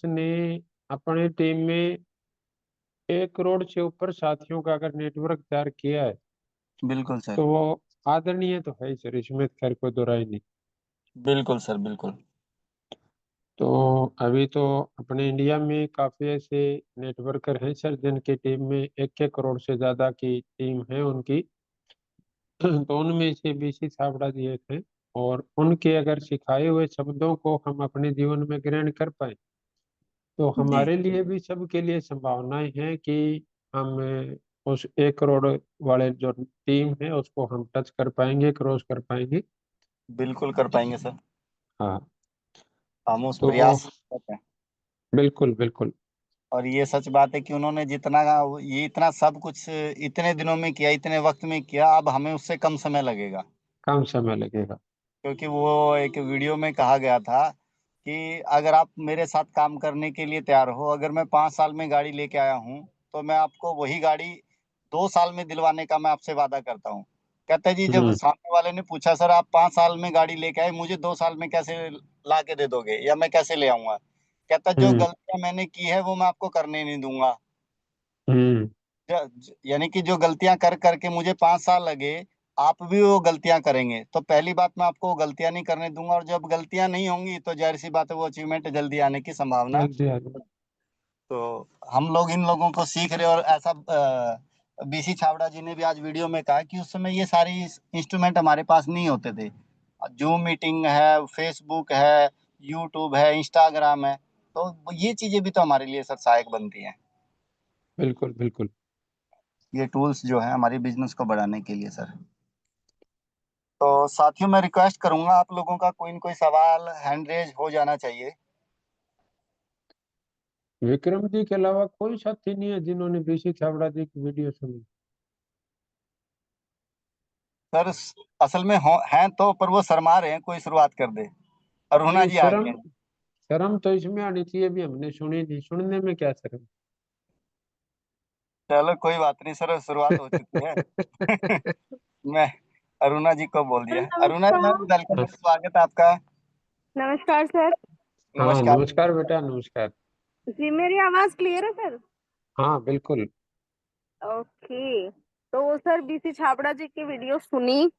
ने अपनी टीम में 1 करोड़ से ऊपर साथियों का अगर नेटवर्क तैयार किया है बिल्कुल सर। तो वो आदरणीय तो है ही सर, इसमें खैर कोई दो राय नहीं। बिल्कुल सर बिल्कुल। तो अभी तो अपने इंडिया में काफी ऐसे नेटवर्कर हैं सर जिनकी टीम में 1 1 करोड़ से ज्यादा की टीम है उनकी। तो उनमें से बीसी छाबड़ा जी एक हैं। और उनके अगर सिखाए हुए शब्दों को हम अपने जीवन में ग्रहण कर पाए तो जी हमारे लिए भी सबके लिए संभावनाएं हैं कि हम उस 1 करोड़ वाले जो टीम है उसको हम टच कर पाएंगे, क्रॉस कर पाएंगे। बिल्कुल कर पाएंगे सर। हाँ। हम उस तो प्रयास करते हैं। बिल्कुल बिल्कुल। और ये सच बात है कि उन्होंने जितना ये इतना सब कुछ इतने दिनों में किया, इतने वक्त में किया, अब हमें उससे कम समय लगेगा। कम समय लगेगा। क्योंकि वो एक वीडियो में कहा गया था कि अगर आप मेरे साथ काम करने के लिए तैयार हो, अगर मैं 5 साल में गाड़ी लेके आया हूँ तो मैं आपको वही गाड़ी 2 साल में दिलवाने का मैं आपसे वादा करता हूँ। कहते हैं जी, जब हम्म। सामने वाले ने पूछा सर आप 5 साल में गाड़ी लेके आए, मुझे 2 साल में कैसे ला के दे दोगे या मैं कैसे ले आऊंगा? कहता जो हम्म। गलतियां मैंने की है वो मैं आपको करने नहीं दूंगा। हम्म। यानी कि जो गलतियां कर करके मुझे 5 साल लगे, आप भी वो गलतियां करेंगे तो पहली बात मैं आपको वो गलतियां नहीं करने दूंगा, और जब गलतियां नहीं होंगी तो जाहिर सी बात है वो अचीवमेंट जल्दी आने की संभावना। जल्दी आ जाए। तो हम लोग इन लोगों को सीख रहे, और ऐसा बीसी छाबड़ा जी ने भी आज वीडियो में कहा कि उस समय ये सारी इंस्ट्रूमेंट हमारे पास नहीं होते थे। जूम मीटिंग है, फेसबुक है, यूट्यूब है, इंस्टाग्राम है, तो ये चीजें भी तो हमारे लिए सर सहायक बनती हैं। बिल्कुल बिल्कुल। ये टूल्स जो है हमारी बिजनेस को बढ़ाने के लिए सर। तो साथियों मैं रिक्वेस्ट करूंगा आप लोगों का कोई न कोई सवाल हैंड रेज हो जाना चाहिए। विक्रम जी के अलावा कोई साथी नहीं है जिन्होंने बीसी छाबड़ा जी की वीडियो सुनी? सर असल में हो हैं तो, पर वो शर्मा रहे हैं, कोई शुरुआत कर दे। अरुणा नहीं, जी आ गए शर्म हैं। शर्म तो इसमें आनी चाहिए, भी हमने सुनी नहीं, सुनने में क्या शर्म। चलो कोई बात नहीं सर, शुरुआत हो चुकी है। मैं अरुणा जी को बोल सर दिया। अरुणा जी मैम, नमस्कार। वेलकम, स्वागत है आपका। नमस्कार सर। हाँ नमस्कार। नमस्कार बेटा, नमस्कार। जी मेरी आवाज क्लियर है सर? हाँ बिल्कुल। ओके। तो सर बीसी छाबड़ा जी की वीडियो सुनी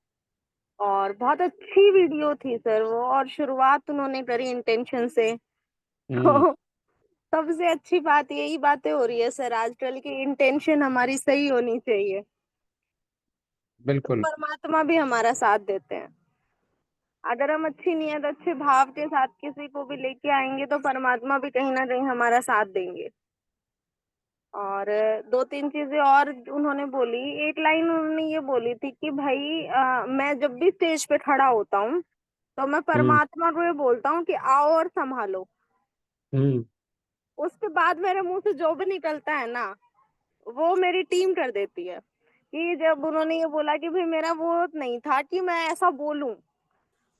और बहुत अच्छी वीडियो थी सर वो, और शुरुआत उन्होंने करी इंटेंशन से। हम्म। तो सबसे अच्छी बात यही बातें हो रही है सर आजकल की, इंटेंशन हमारी सही होनी चाहिए तो बिल्कुल परमात्मा भी हमारा साथ देते हैं। अगर हम अच्छी नीयत अच्छे भाव के साथ किसी को भी लेके आएंगे तो परमात्मा भी कहीं ना कहीं हमारा साथ देंगे। और दो तीन चीजें और उन्होंने बोली। एक लाइन उन्होंने ये बोली थी कि भाई मैं जब भी स्टेज पे खड़ा होता हूँ तो मैं हम्म। परमात्मा को ये बोलता हूँ कि आओ और संभालो। हम्म। उसके बाद मेरे मुंह से जो भी निकलता है ना वो मेरी टीम कर देती है। कि जब उन्होंने ये बोला कि भाई मेरा वो नहीं था कि मैं ऐसा बोलूं,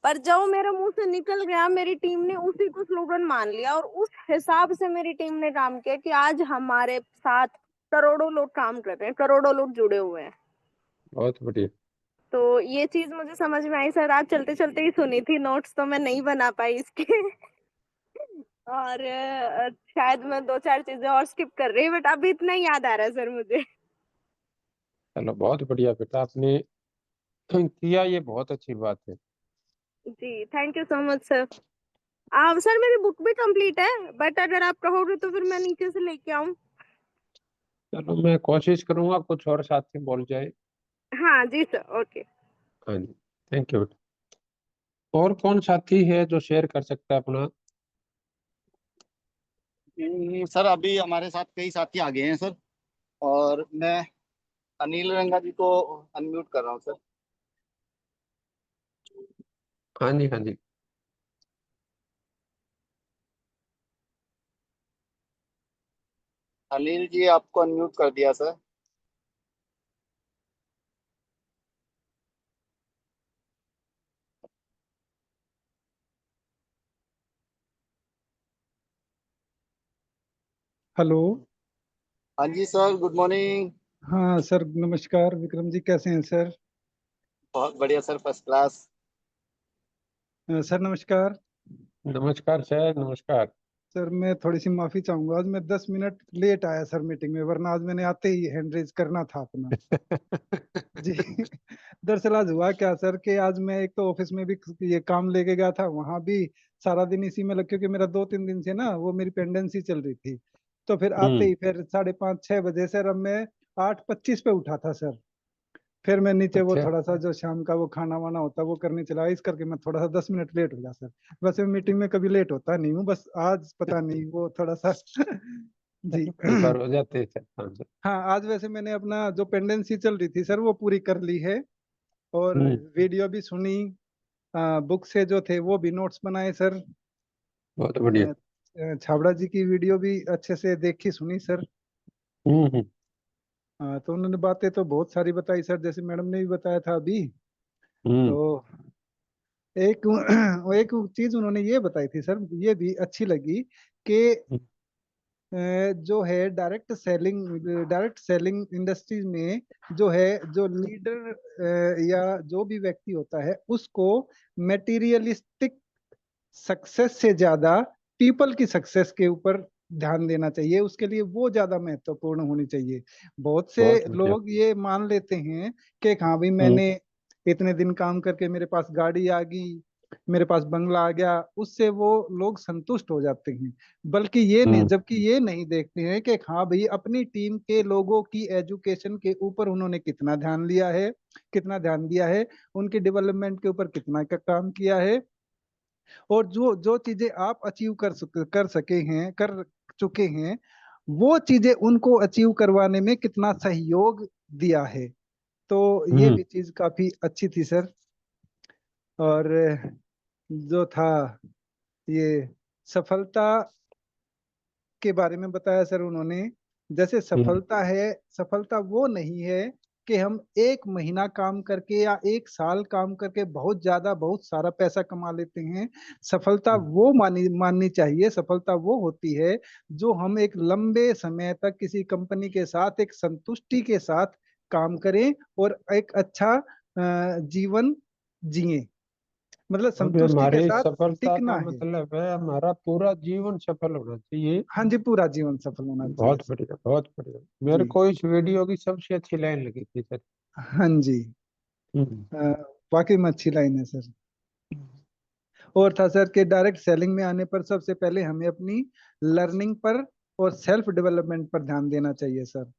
पर जब मेरे मुंह से निकल गया मेरी टीम ने उसी को स्लोगन मान लिया, और उस हिसाब से मेरी टीम ने काम किया कि आज हमारे साथ करोड़ों लोग काम कर रहे हैं, करोड़ों लोग जुड़े हुए हैं। बहुत बढ़िया। तो ये चीज मुझे समझ में आई सर, आज चलते चलते ही सुनी थी, नोट्स तो मैं नहीं बना पाई इसके। और शायद मैं दो चार चीजें और स्किप कर रही हूँ, बट अभी इतना ही याद आ रहा है सर मुझे। चलो बहुत बढ़िया बेटा, आपने किया, ये बहुत अच्छी बात है। जी thank you so much sir. Sir मेरी बुक भी कंप्लीट है, बट अगर आप कहोगे तो फिर मैं नीचे से लेके आऊँ? चलो मैं कोशिश करूंगा कुछ और साथी बोल जाए। हाँ जी सर, ओके। हाँ जी। थैंक यू बेटा। और कौन साथी है जो शेयर कर सकता है अपना? सर अभी हमारे साथ कई साथी आ गए हैं सर, और मैं अनिल रंगा जी को अनम्यूट कर रहा हूँ सर। हाँ जी, हाँ जी। अनिल जी आपको अनम्यूट कर दिया सर। हेलो। हाँ जी सर, गुड मॉर्निंग। हाँ सर, नमस्कार। विक्रम जी कैसे हैं सर? बहुत बढ़िया सर, फर्स्ट क्लास। सर नमस्कार। नमस्कार सर, नमस्कार। सर मैं थोड़ी सी माफी चाहूंगा, आज मैं 10 मिनट लेट आया सर मीटिंग में, वरना आज मैंने आते ही हैंड रेज करना था अपना। जी। दरअसल आज हुआ क्या सर कि आज मैं एक तो ऑफिस में भी ये काम लेके गया था, वहां भी सारा दिन इसी में लग, क्योंकि मेरा 2-3 दिन से ना वो मेरी पेंडेंसी चल रही थी। तो फिर आते हम्म। ही फिर 5:30-6 बजे सर, अब मैं 8:25 पे उठा था सर। फिर मैं नीचे वो अच्छा। थोड़ा सा जो शाम का वो खाना वाना होता है वो करने चला, इस करके मैं थोड़ा सा 10 मिनट लेट हो गया सर। वैसे मैं मीटिंग में कभी लेट होता नहीं हूँ, बस आज पता नहीं वो थोड़ा सा जी। कई बार हो जाते हैं सर। हाँ सर। हाँ, आज वैसे मैंने अपना जो पेंडेंसी चल रही थी सर वो पूरी कर ली है, और हम्म। वीडियो भी सुनी, बुक से जो थे वो भी नोट्स बनाए सर। बहुत बढ़िया। छाबड़ा जी की वीडियो भी अच्छे से देखी सुनी सर। हम्म। तो उन्होंने बातें तो बहुत सारी बताई सर, जैसे मैडम ने भी बताया था अभी। हम्म। तो एक एक चीज उन्होंने ये बताई थी सर, ये भी अच्छी लगी कि जो है डायरेक्ट सेलिंग इंडस्ट्रीज में जो है, जो लीडर या जो भी व्यक्ति होता है उसको मेटीरियलिस्टिक सक्सेस से ज्यादा पीपल की सक्सेस के ऊपर ध्यान देना चाहिए, उसके लिए वो ज्यादा महत्वपूर्ण होनी चाहिए। बहुत से बहुत बढ़िया। लोग ये मान लेते हैं कि हाँ भाई हम्म। मैंने इतने दिन काम करके मेरे पास गाड़ी आ गई, मेरे पास बंगला आ गया, उससे वो लोग संतुष्ट हो जाते हैं। बल्कि ये नहीं, हम्म। जबकि ये नहीं देखते हैं कि हाँ भाई अपनी टीम के लोगों की एजुकेशन के ऊपर उन्होंने कितना ध्यान लिया है, कितना ध्यान दिया है, उनके डेवलपमेंट के ऊपर कितना का काम किया है, और जो जो चीजें आप अचीव कर चुके हैं, वो चीजें उनको अचीव करवाने में कितना सहयोग दिया है। तो ये हम्म। भी चीज काफी अच्छी थी सर। और जो था ये सफलता के बारे में बताया सर उन्होंने। जैसे हम्म। सफलता है, सफलता वो नहीं है कि हम 1 महीना काम करके या 1 साल काम करके बहुत ज्यादा बहुत सारा पैसा कमा लेते हैं। सफलता हम्म। वो मानी माननी चाहिए, सफलता वो होती है जो हम एक लंबे समय तक किसी कंपनी के साथ एक संतुष्टि के साथ काम करें और एक अच्छा जीवन जिए, मतलब अब संतुष्टि के हमारी साथ सफलता टिकना का है। मतलब है हमारा पूरा जीवन सफल होना चाहिए। हाँ जी, पूरा जीवन सफल होना चाहिए बहुत सर। बढ़िया, बहुत बढ़िया। मेरे जी। को इस वीडियो की सबसे अच्छी लाइन लगी थी सर। हाँ जी। हम्म। अ, वाकई में अच्छी लाइन है सर। और था सर कि डायरेक्ट सेलिंग में आने पर सबसे पहले हमें अपनी लर्निंग पर और सेल्फ डेवलपमेंट पर ध्यान देना चाहिए सर।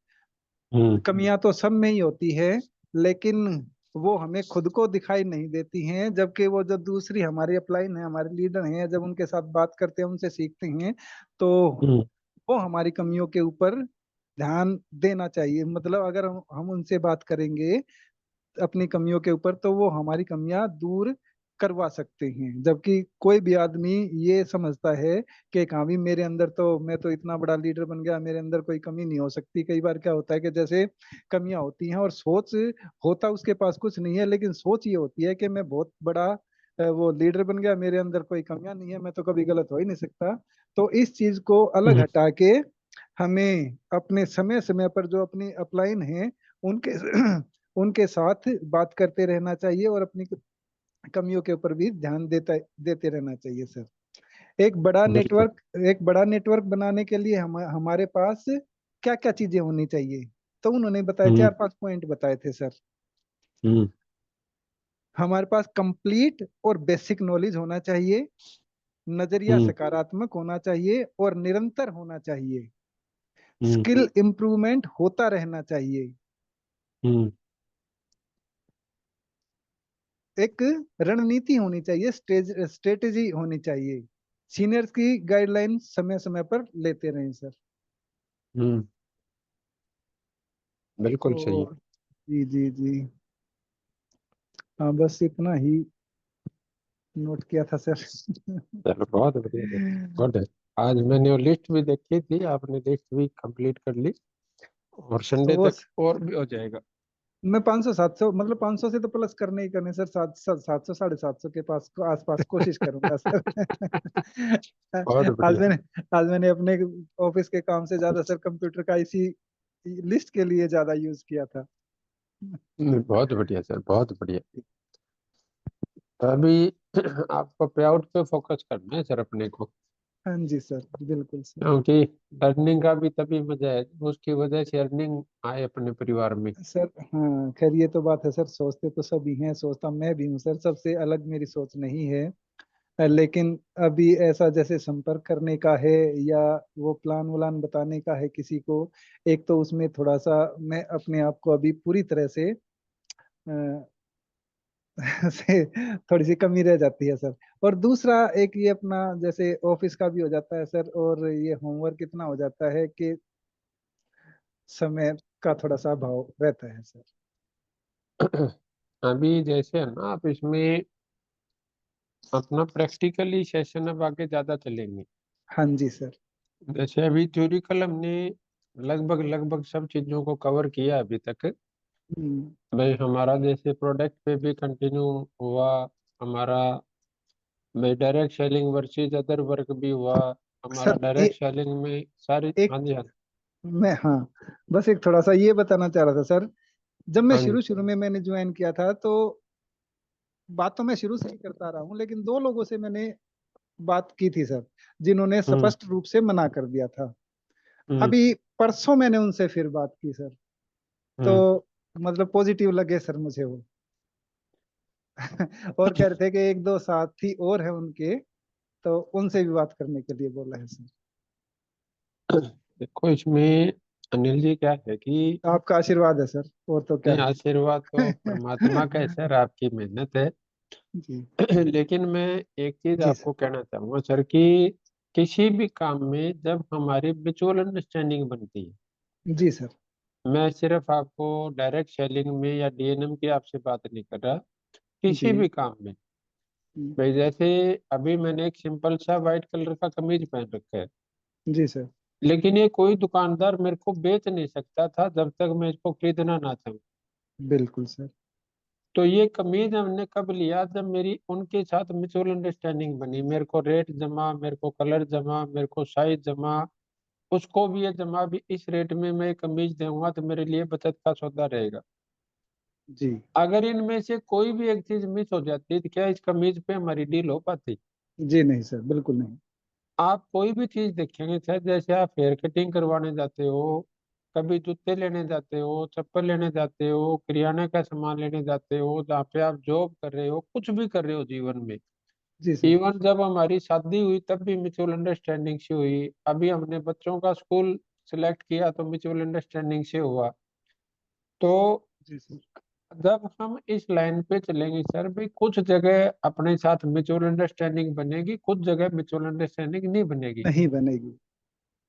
हम्म। कमियां तो सब में ही होती है, लेकिन वो हमें खुद को दिखाई नहीं देती हैं, जबकि वो जो दूसरी हमारी अपलाइन है, हमारे लीडर हैं, जब उनके साथ बात करते हैं, उनसे सीखते हैं, तो हम्म। वो हमारी कमियों के ऊपर ध्यान देना चाहिए। मतलब अगर हम उनसे बात करेंगे अपनी कमियों के ऊपर, तो वो हमारी कमियां दूर करवा सकते हैं। जबकि कोई भी आदमी ये समझता है कि हाँ भी मेरे अंदर तो, मैं तो इतना बड़ा लीडर बन गया, मेरे अंदर कोई कमी नहीं हो सकती। कई बार क्या होता है कि जैसे कमियां होती हैं और सोच होता उसके पास कुछ नहीं है, लेकिन सोच ये होती है कि मैं बहुत बड़ा वो लीडर बन गया, मेरे अंदर कोई कमियां नहीं है, मैं तो कभी गलत हो ही नहीं सकता। तो इस चीज को अलग हम्म। हटा के हमें अपने समय समय पर जो अपनी अपलाइन है उनके उनके साथ बात करते रहना चाहिए, और अपनी कमियों के ऊपर भी ध्यान देते रहना चाहिए सर। एक बड़ा बिल्कुल। नेटवर्क एक बड़ा नेटवर्क बनाने के लिए हमारे पास क्या क्या चीजें होनी चाहिए, तो उन्होंने बताया, हम्म। 4-5 पॉइंट बताए थे सर। हम्म। हमारे पास कंप्लीट और बेसिक नॉलेज होना चाहिए, नजरिया हम्म। सकारात्मक होना चाहिए और निरंतर होना चाहिए, हम्म। स्किल इंप्रूवमेंट होता रहना चाहिए, हम्म। एक रणनीति होनी चाहिए, स्ट्रेटेजी होनी चाहिए, सीनियर्स की गाइडलाइन समय समय पर लेते रहें सर। हम्म। बिल्कुल सही। तो जी जी जी, हाँ बस इतना ही नोट किया था सर। चलो बहुत बढ़िया सर। गुड है। आज मैंने वो लिस्ट भी देखी थी, आपने लिस्ट भी कंप्लीट कर ली, और तो संडे वो तक और भी हो जाएगा। मैं 500-700, मतलब 500 से तो प्लस करने ही करने सर, 700 750 के पास आसपास कोशिश करूंगा सर। बहुत आज बढ़िया। मैंने आज मैंने अपने ऑफिस के काम से ज्यादा सर कंप्यूटर का इसी लिस्ट के लिए ज्यादा यूज किया था। बहुत बढ़िया सर, बहुत बढ़िया। तो अभी आपको पे आउट पे फोकस करना है सर अपने को। हाँ जी सर, बिल्कुल सर। क्योंकि अर्निंग का भी तभी मजा है जब उसकी वजह से अर्निंग आए अपने परिवार में। सर हाँ खैर, ये तो बात है सर, सोचते तो सभी हैं, सोचता मैं भी हूँ सर, सबसे अलग मेरी सोच नहीं है। लेकिन अभी ऐसा जैसे संपर्क करने का है या वो प्लान व्लान बताने का है किसी को, एक तो उसमें थोड़ा सा मैं अपने आप को अभी पूरी तरह से से थोड़ी सी कमी रह जाती है सर। और दूसरा एक ये अपना जैसे ऑफिस का भी हो जाता है सर, और ये होमवर्क इतना हो जाता है कि समय का थोड़ा सा अभाव रहता है सर। अभी जैसे है ना, आप इसमें अपना प्रैक्टिकली सेशन अब आगे ज्यादा चलेंगे। हाँ जी सर। जैसे अभी थ्योरिकल हमने लगभग लगभग सब चीजों को कवर किया अभी तक। हम्म, भाई हमारा जैसे प्रोडक्ट पे भी कंटिन्यू हुआ हमारा, भाई direct selling versus other work भी हुआ हमारा। सर डायरेक्ट सेलिंग में सारी, एक हाँ जी हाँ। मैं हाँ बस एक थोड़ा सा ये बताना चाह रहा था सर। जब मैं हाँ जी। शुरू शुरू में मैंने ज्वाइन किया था तो बात तो मैं शुरू से ही करता रहा हूँ, लेकिन दो लोगों से मैंने बात की थी सर, जिन्होंने हम्म। स्पष्ट रूप से मना कर दिया था। हम्म। अभी परसों मैंने उनसे फिर बात की सर, हम्म। तो मतलब पॉजिटिव लगे सर मुझे वो। और कह रहे थे कि एक दो साथी और हैं उनके, तो उनसे भी बात करने के लिए बोला है सर। देखो इसमें अनिल जी क्या है कि, आपका आशीर्वाद है सर, और तो क्या नहीं आशीर्वाद तो है। परमात्मा का है सर, आपकी मेहनत है। जी। लेकिन मैं एक चीज जी सर। आपको कहना चाहूंगा सर कि किसी भी काम में जब हमारी म्यूचुअल अंडरस्टैंडिंग बनती है, जी सर। मैं सिर्फ आपको डायरेक्ट सेलिंग में या डीएनएम की आपसे बात नहीं कर रहा, किसी जी। भी काम में। भाई जैसे अभी मैंने एक सिंपल सा व्हाइट कलर का कमीज पहन रखा है, जी सर। लेकिन ये कोई दुकानदार मेरे को बेच नहीं सकता था जब तक मैं इसको खरीदना ना चाहूँ। बिल्कुल सर। तो ये कमीज हमने कब लिया, जब मेरी उनके साथ म्यूचुअल अंडरस्टैंडिंग बनी, मेरे को रेट जमा, मेरे को कलर जमा, मेरे को साइज जमा, उसको भी ये जमा भी इस रेट में मैं कमीज दूंगा तो मेरे लिए बचत का सौदा रहेगा। जी। अगर इनमें से कोई भी एक चीज मिस हो जाती तो क्या इस कमीज पे हमारी डील हो पाती? जी नहीं सर, बिल्कुल नहीं। आप कोई भी चीज देखेंगे सर, जैसे आप हेयर कटिंग करवाने जाते हो, कभी जूते लेने जाते हो, चप्पल लेने जाते हो, किराने का सामान लेने जाते हो, जहाँ पे आप जॉब कर रहे हो, कुछ भी कर रहे हो जीवन में। जी सर। इवन जब हमारी शादी हुई तब भी म्यूचुअल अंडरस्टैंडिंग से हुई। अभी हमने बच्चों का स्कूल सिलेक्ट किया तो म्यूचुअल अंडरस्टैंडिंग से हुआ। तो जी सर। जब हम इस लाइन पे चलेंगे सर, भाई कुछ जगह अपने साथ म्यूचुअल अंडरस्टैंडिंग बनेगी, कुछ जगह म्यूचुअल अंडरस्टैंडिंग नहीं बनेगी। नहीं बनेगी।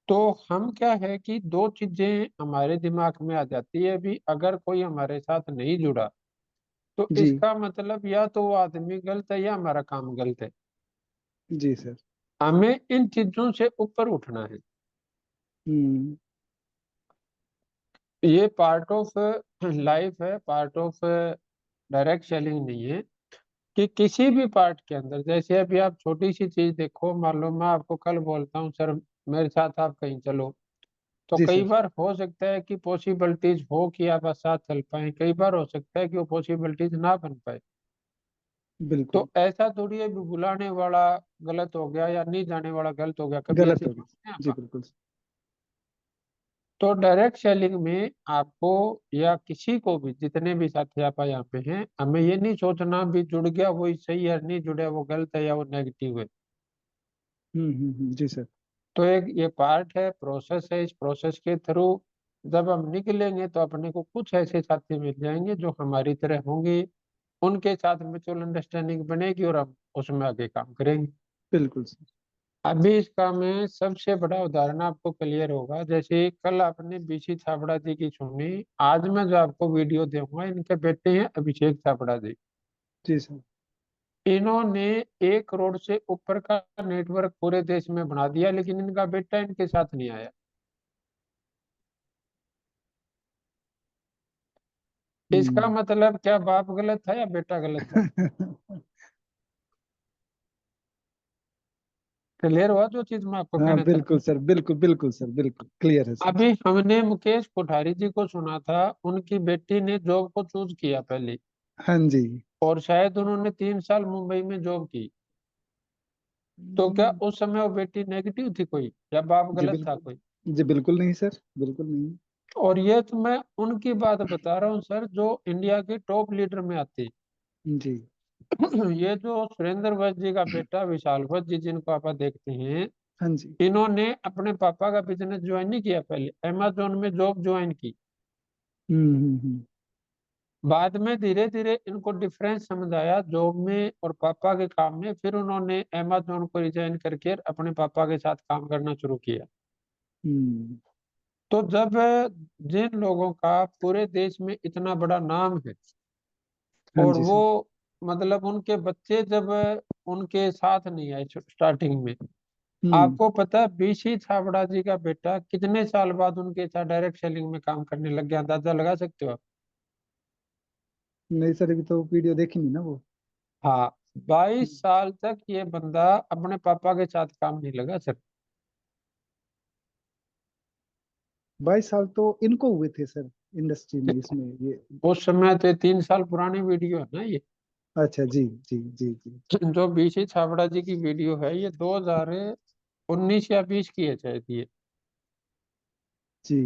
तो हम क्या है कि दो चीजें हमारे दिमाग में आ जाती है, भी अगर कोई हमारे साथ नहीं जुड़ा तो जी। इसका मतलब या तो वो आदमी गलत है या हमारा काम गलत है। जी सर। हमें इन चीजों से ऊपर उठना है। हम्म। ये पार्ट ऑफ लाइफ है, पार्ट ऑफ डायरेक्ट सेलिंग नहीं है। कि किसी भी पार्ट के अंदर, जैसे अभी आप छोटी सी चीज देखो, मान लो मैं आपको कल बोलता हूँ सर मेरे साथ आप कहीं चलो, तो जी कई सर। बार हो सकता है कि पॉसिबिलिटीज हो कि आप साथ चल पाए, कई बार हो सकता है कि वो पॉसिबिलिटीज ना बन पाए। बिल्कुल। तो ऐसा थोड़ी है भी बुलाने वाला गलत हो गया या नहीं जाने वाला गलत हो गया, कभी गलत ऐसी होगी। बात नहीं जी है। बिल्कुल। तो डायरेक्ट सेलिंग में आपको या किसी को भी, जितने भी साथी आप यहाँ पे हैं, हमें ये नहीं सोचना भी जुड़ गया वही सही है, नहीं जुड़े वो गलत है या वो नेगेटिव है। जी सर। तो एक ये पार्ट है, प्रोसेस है। इस प्रोसेस के थ्रू जब हम निकलेंगे तो अपने को कुछ ऐसे साथी मिल जाएंगे जो हमारी तरह होंगे, उनके साथ म्यूचुअल अंडरस्टैंडिंग बनेगी और हम उसमें आगे काम करेंगे। बिल्कुल सर। अभी इसका मैं सबसे बड़ा उदाहरण आपको क्लियर होगा, जैसे कल आपने बीसी छाबड़ा जी की सुनी, आज मैं जो आपको वीडियो दूंगा इनके बेटे हैं अभिषेक छाबड़ा जी। जी सर। इन्होंने 1 करोड़ से ऊपर का नेटवर्क पूरे देश में बना दिया, लेकिन इनका बेटा इनके साथ नहीं आया। इसका हम्म। मतलब क्या बाप गलत था या बेटा गलत था? क्लियर हुआ जो चीज मैं आपको हाँ कहना चाहता बिल्कुल हूँ? सर, बिल्कुल बिल्कुल सर, बिल्कुल क्लियर है सर। अभी हमने मुकेश कोठारी जी को सुना था, उनकी बेटी ने जॉब को चूज किया पहले, हाँ जी। और शायद उन्होंने 3 साल मुंबई में जॉब की। तो क्या उस समय वो बेटी नेगेटिव थी कोई, या बाप जी गलत था बिल्कुल। कोई? जी बिल्कुल नहीं सर, बिल्कुल नहीं। और ये तो मैं उनकी बात बता रहा हूँ सर, जो इंडिया के टॉप लीडर में आते हैं। जी। ये जो सुरेंद्र वस्त जी का बेटा विशाल वस्त जी, जिनको आप देखते हैं, हाँ जी। इन्होंने अपने पापा का बिजनेस ज्वाइन नहीं किया, पहले अमेजोन में जॉब ज्वाइन की। हम्म। बाद में धीरे धीरे इनको डिफरेंस समझ आया जॉब में और पापा के काम में, फिर उन्होंने अमेजोन को रिजाइन करके अपने पापा के साथ काम करना शुरू किया। हम्म। तो जब जिन लोगों का पूरे देश में इतना बड़ा नाम है, हाँ और जी वो सर। मतलब उनके बच्चे जब उनके साथ नहीं आए स्टार्टिंग में, हम्म। आपको पता है बीसी छाबड़ा जी का बेटा कितने साल बाद उनके साथ डायरेक्ट सेलिंग में काम करने लग गया, अंदाजा लगा सकते हो आप? नहीं सर, अभी तो वीडियो देखी नहीं ना वो। हाँ, 22 साल तक ये बंदा अपने पापा के साथ काम नहीं लगा सर। 22 साल तो इनको हुए थे सर, इंडस्ट्री में, इसमें ये। उस समय तो 3 साल पुरानी वीडियो है ना ये। अच्छा जी। जी जी जी। जो बीसी छाबड़ा जी की वीडियो है, ये 2019 या 20 की है शायद ये। जी।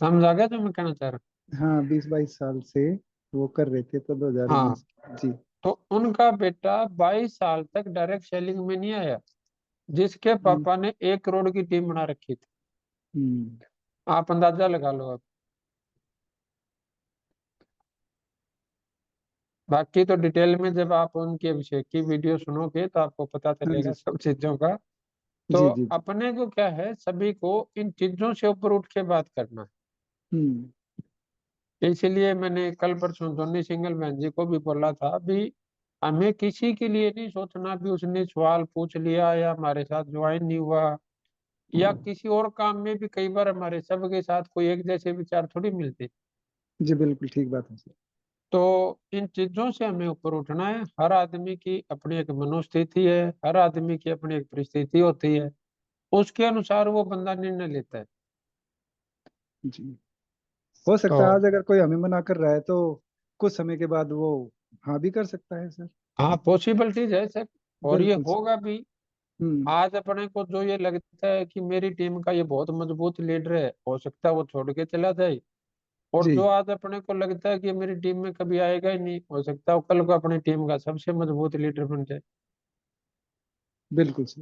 समझ आ गया जो मैं कहना चाह रहा हाँ, 20-22 साल से वो कर रहे थे तो हूँ? हाँ, 2019। जी। तो उनका बेटा 22 साल तक डायरेक्ट सेलिंग में नहीं आया, जिसके हम्म। पापा ने 1 करोड़ की टीम बना रखी थी। हम्म। आप अंदाजा लगा लो आप। बाकी तो डिटेल में जब आप उनके अभिषेक की वीडियो सुनोगे तो आपको पता हाँ चलेगा जी सब चीजों का। तो जी जी जी। अपने को क्या है, सभी को इन चीजों से ऊपर उठ के बात करना है। हम्म। इसीलिए मैंने कल परसों धोनी सिंगल बहन जी को भी बोला था भी, हमें किसी के लिए नहीं सोचना भी उसने सवाल पूछ लिया या हमारे साथ ज्वाइन नहीं हुआ, या किसी और काम में भी कई बार हमारे सबके साथ कोई एक जैसे विचार थोड़ी मिलते। जी बिल्कुल ठीक बात है सर। तो इन चीजों से हमें ऊपर उठना है। हर आदमी की अपनी एक मनोस्थिति है, हर आदमी की अपनी एक परिस्थिति होती है, उसके अनुसार वो बंदा निर्णय लेता है। जी। हो तो सकता है आज अगर कोई हमें मना कर रहा है तो कुछ समय के बाद वो हाँ भी कर सकता है सर। हाँ, पॉसिबिलिटीज है सर, और ये बिल्कुल सर। होगा भी। हम्म। आज अपने को जो ये लगता है कि मेरी टीम का ये बहुत मजबूत लीडर है, हो सकता है वो छोड़ के चला जाए। और जी जो आज अपने को लगता है कि ये मेरी टीम में कभी आएगा ही नहीं, हो सकता है वो कल को अपनी टीम का सबसे मजबूत लीडर बन जाए। बिल्कुल सर।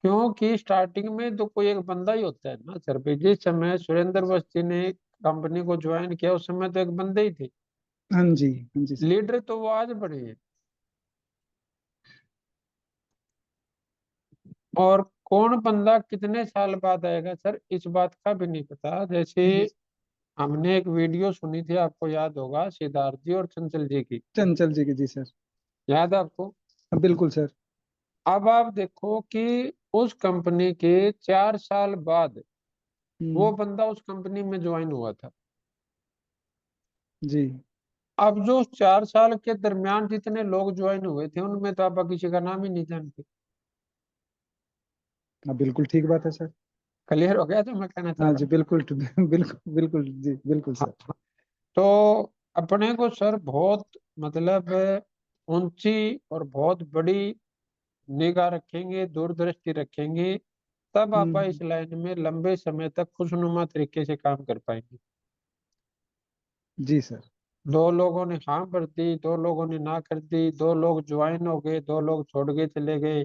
क्योंकि स्टार्टिंग में तो कोई एक बंदा ही होता है ना सर भाई। जिस समय सुरेंद्र अवस्थी ने कंपनी को ज्वाइन किया, उस समय तो एक बंदे ही थे। हाँ जी। हाँ जी सर। लीडर तो वो आज बने हैं। और कौन बंदा कितने साल बाद आएगा सर, इस बात का भी नहीं पता। जैसे हमने एक वीडियो सुनी थी, आपको याद होगा, सिद्धार्थ जी और चंचल जी की। चंचल जी की, जी सर। याद है आपको? हाँ, बिल्कुल सर। अब आप देखो कि उस कंपनी के 4 साल बाद वो हम्म। बंदा उस कंपनी में ज्वाइन हुआ था। जी। अब जो उस 4 साल के दरमियान जितने लोग ज्वाइन हुए थे, उनमें तो आप किसी का नाम ही नहीं जानते। हाँ बिल्कुल ठीक बात है सर। क्लियर हो गया जो मैं कहना चाह हाँ रहा जी हूँ? बिल्कुल बिल्कुल बिल्कुल जी बिल्कुल हाँ, सर। हाँ। तो अपने को सर बहुत मतलब ऊंची और बहुत बड़ी निगाह रखेंगे, दूरदृष्टि रखेंगे, तब आप हम्म। इस लाइन में लंबे समय तक खुशनुमा तरीके से काम कर पाएंगे। जी सर। दो लोगों ने हाँ भर दी, दो लोगों ने ना कर दी, दो लोग ज्वाइन हो गए, दो लोग छोड़ के चले गए,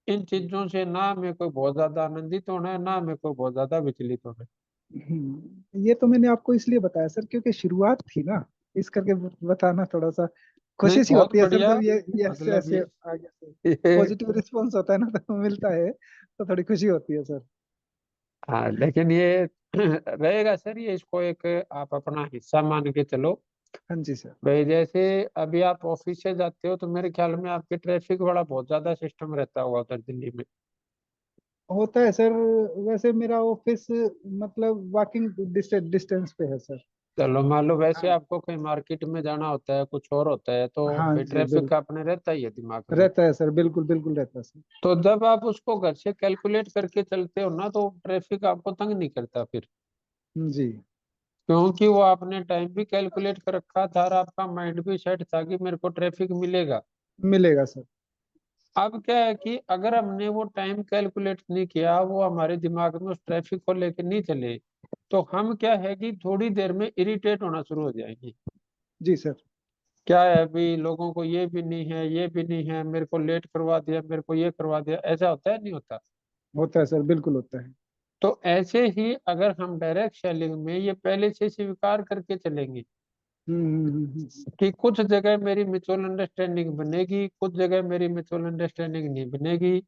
इन चीजों से ना मेरे को बहुत ज्यादा आनंदित होना है, ना मेरे को बहुत ज्यादा विचलित होना है। ये तो मैंने आपको इसलिए बताया सर क्योंकि शुरुआत थी ना, इस करके बताना थोड़ा सा खुशी नहीं, सी बहुत होती है सर बढ़िया। जब ये ऐसे मतलब ऐसे आगे से ये पॉजिटिव रिस्पॉन्स होता है ना तो मिलता है तो थोड़ी खुशी होती है सर। हाँ, लेकिन ये रहेगा सर, ये इसको एक आप अपना हिस्सा मान के चलो। हाँ जी सर। भाई जैसे अभी आप ऑफिस से जाते हो, तो मेरे ख्याल में आपके ट्रैफिक वाला बहुत ज्यादा सिस्टम रहता होगा उधर दिल्ली में। होता है सर। वैसे मेरा ऑफिस मतलब वॉकिंग डिस्टेंस पे है सर। चलो मान लो वैसे हाँ। आपको कहीं मार्केट में जाना होता है, कुछ और होता है, तो हाँ भाई जी ट्रैफिक बिल्कुल। का अपने रहता ही है दिमाग में। रहता है सर, बिल्कुल बिल्कुल रहता है सर। तो जब आप उसको घर से कैलकुलेट करके चलते हो ना, तो ट्रैफिक आपको तंग नहीं करता फिर। जी। क्योंकि वो आपने टाइम भी कैलकुलेट कर रखा था, और आपका माइंड भी सेट था कि मेरे को ट्रैफिक मिलेगा। मिलेगा सर। अब क्या है कि अगर हमने वो टाइम कैलकुलेट नहीं किया, वो हमारे दिमाग में उस ट्रैफिक को लेकर नहीं चले, तो हम क्या है कि थोड़ी देर में इरिटेट होना शुरू हो जाएंगे। जी सर। क्या है, अभी लोगों को ये भी नहीं है, ये भी नहीं है, मेरे को लेट करवा दिया, मेरे को ये करवा दिया, ऐसा होता है नहीं होता? होता है सर, बिल्कुल होता है। तो ऐसे ही अगर हम डायरेक्ट सेलिंग में ये पहले से स्वीकार करके चलेंगे कि कुछ जगह मेरी म्यूचुअल अंडरस्टैंडिंग बनेगी, कुछ जगह मेरी म्यूचुअल अंडरस्टैंडिंग नहीं बनेगी,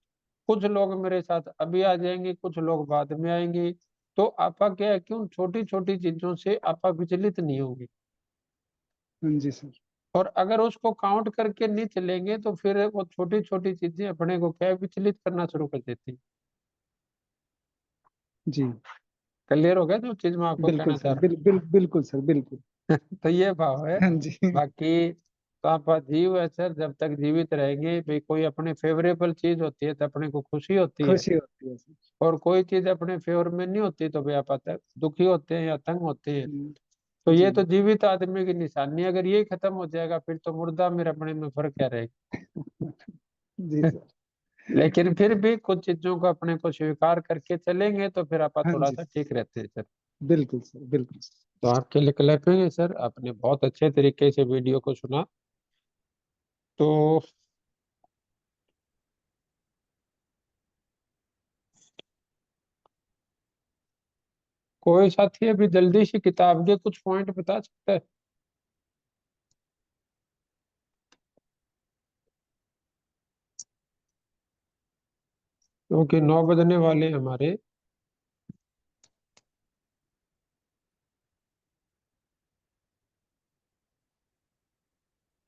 कुछ लोग मेरे साथ अभी आ जाएंगे, कुछ लोग बाद में आएंगे, तो आपा क्या है कि उन छोटी छोटी चीजों से आपा विचलित नहीं होंगे। हाँ जी सर। और अगर उसको काउंट करके नहीं चलेंगे तो फिर वो छोटी छोटी चीजें अपने को क्या है, विचलित करना शुरू कर देती। जी क्लियर हो गया जो चीज मैं आपको बिल्कुल कहना चाह सर, रहा बिल्कुल सर, बिल्कुल। हूँ? तो ये भाव है। हाँ जी। बाकी तो आप जीव है सर, जब तक जीवित रहेंगे भाई, कोई अपने फेवरेबल चीज होती है तो अपने को खुशी होती है, खुशी होती है सर। और कोई चीज अपने फेवर में नहीं होती तो भाई आप दुखी होते हैं या तंग होते हैं। तो जी ये तो जीवित आदमी की निशानी है। अगर ये खत्म हो जाएगा फिर तो मुर्दा मेरे अपने में फर्क क्या रहेगा? जी सर। लेकिन फिर भी कुछ चीजों को अपने को स्वीकार करके चलेंगे तो फिर आप हाँ थोड़ा जी सा ठीक रहते हैं सर। बिल्कुल सर, बिल्कुल सर। तो आपके लिए क्लैपिंग है सर, आपने बहुत अच्छे तरीके से वीडियो को सुना। तो कोई साथी अभी जल्दी से किताब के कुछ पॉइंट बता सकता है? क्योंकि 9 बजने वाले हैं हमारे।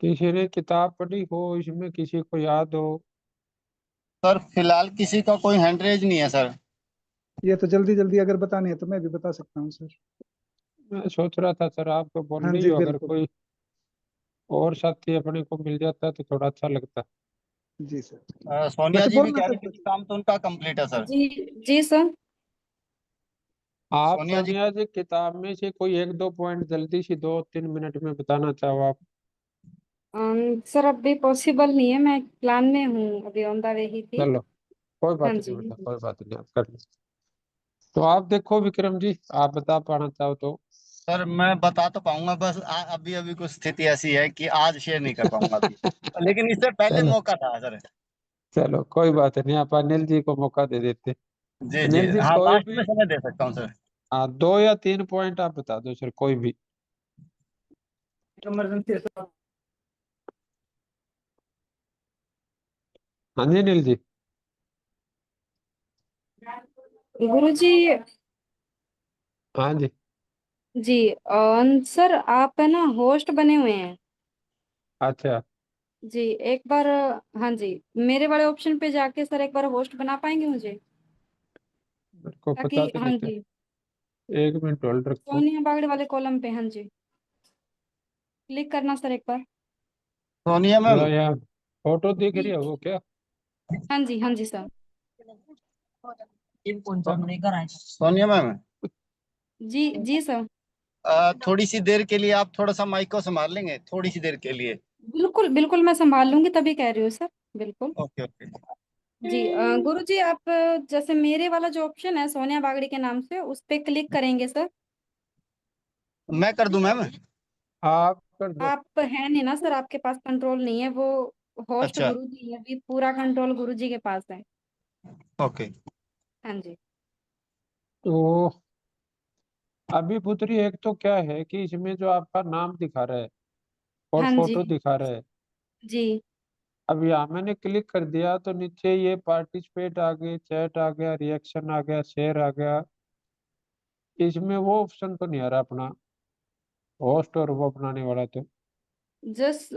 किसी ने किताब पढ़ी हो इसमें, किसी को याद हो? सर फिलहाल किसी का कोई हैंडरेज नहीं है सर। ये तो जल्दी जल्दी अगर बतानी है तो मैं भी बता सकता हूँ सर। मैं सोच रहा था सर आपको बोल हाँ रही जी हो, अगर बिल्कुल। कोई और साथी अपने को मिल जाता तो थोड़ा अच्छा लगता। जी सर। सोनिया वैसे जी भी बोलना कह रही थी सर। कि काम तो उनका कंप्लीट है सर। जी जी सर। आप सोनिया जी। सोनिया जी किताब में से कोई एक दो पॉइंट जल्दी से 2-3 मिनट में बताना चाहो आप? सर अभी पॉसिबल नहीं है, मैं प्लान में हूँ, अभी ऑन द वे ही थी। चलो, कोई हाँ बात जी। नहीं बेटा, कोई बात नहीं, आप कर लो। तो आप देखो विक्रम जी, आप बता पाना चाहो तो। सर मैं बता तो पाऊंगा, बस अभी अभी कुछ स्थिति ऐसी है कि आज शेयर नहीं कर पाऊंगा अभी। लेकिन इससे पहले चलो, मौका था सर। चलो कोई बात नहीं, आप अनिल जी को मौका दे देते। जी जी, अनिल जी हाँ कोई लास्ट में भी, समय दे सकता हूँ सर। हाँ 2 या 3 पॉइंट आप बता दो सर, कोई भी। इमरजेंसी। हाँ जी अनिल जी। गुरुजी। हाँ जी। जी सर आप है ना होस्ट बने हुए हैं। अच्छा, जी एक बार, हाँ जी, मेरे वाले ऑप्शन पे जाके सर एक बार होस्ट बना पाएंगे मुझे, मेरे को ताकि पता तो नहीं हाँ था। जी, 1 मिनट होल्ड रखो। सोनिया बागड़े वाले कॉलम पे, हाँ जी, क्लिक करना सर एक बार। सोनिया मैम। यहाँ फोटो दिख रही जी है वो क्या? हाँ जी सर। सोनिया मैम, जी सर। थोड़ी सी देर के लिए आप थोड़ा सा माइक को संभाल लेंगे, थोड़ी सी देर के लिए। बिल्कुल बिल्कुल, मैं संभाल लूंगी, तभी कह रही हूँ सर, बिल्कुल। Okay okay. जी गुरुजी आप जैसे मेरे वाला जो ऑप्शन है सोनिया बागड़ी के नाम से, उस पे क्लिक करेंगे सर। मैं कर दूं मैम? आप कर दो। आप है नहीं ना सर, आपके पास कंट्रोल नहीं है, वो होस्ट अच्छा। गुरु जी है, अभी पूरा कंट्रोल गुरु जी के पास है। ओके। हाँ जी। तो अभी पुत्री, एक तो क्या है कि इसमें जो आपका नाम दिखा रहा है और हाँ जी। फोटो दिखा रहा है, जी अब यहाँ मैंने क्लिक कर दिया तो नीचे ये पार्टिसिपेट आ गए, चैट आ गया, रिएक्शन आ गया, शेयर आ गया। इसमें वो ऑप्शन तो नहीं आ रहा अपना होस्ट और वो अपनाने वाला तो। जस्ट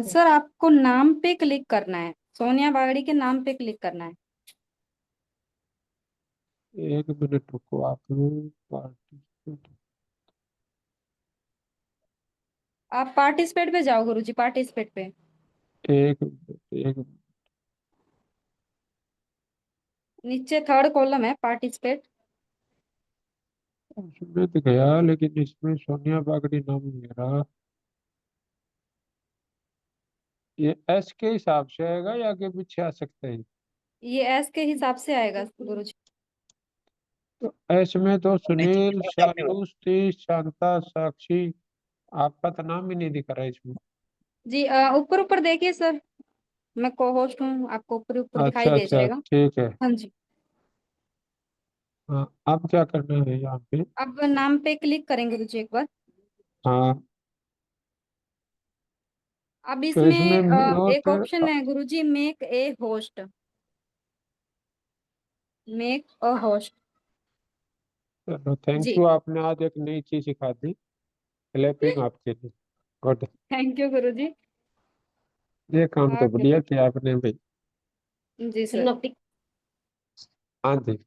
सर आपको नाम पे क्लिक करना है, सोनिया बागड़ी के नाम पे क्लिक करना है। 1 मिनट रुको आप। पार्टिसिपेट, आप पार्टिसिपेट पे जाओ गुरुजी, पार्टिसिपेट पे। 1 मिनट, 1 मिनट। नीचे थर्ड कॉलम है पार्टिसिपेट। उसमें तो गया लेकिन इसमें सोनिया बागड़ी नाम नहीं आ रहा। ये एस के हिसाब से आएगा या आगे पीछे आ सकते हैं? ये एस के हिसाब से आएगा गुरुजी। तो एस में तो नीचे की सुनील, तरफ जाते हो। शालू, सतीश, शांता, साक्षी, आपका तो नाम ही नहीं दिख रहा है इसमें। जी ऊपर ऊपर देखिए सर, मैं को होस्ट हूँ, आपको ऊपर ऊपर दिखाई अच्छा दे अच्छा, जाएगा। ठीक है। हाँ जी। हाँ, अब क्या करना है यहाँ पे? अब नाम पे क्लिक करेंगे गुरुजी एक बार। हाँ, अब तो इसमें इसमें एक म्यूट। ऑप्शन है गुरुजी, make a host, make a host. चलो, थैंक जी यू, आपने आज एक नई चीज सिखा दी। क्लैपिंग आपके लिए। गुड। थैंक यू गुरुजी। ये काम तो ओके बढ़िया किया आपने भाई। जी सर। हाँ जी।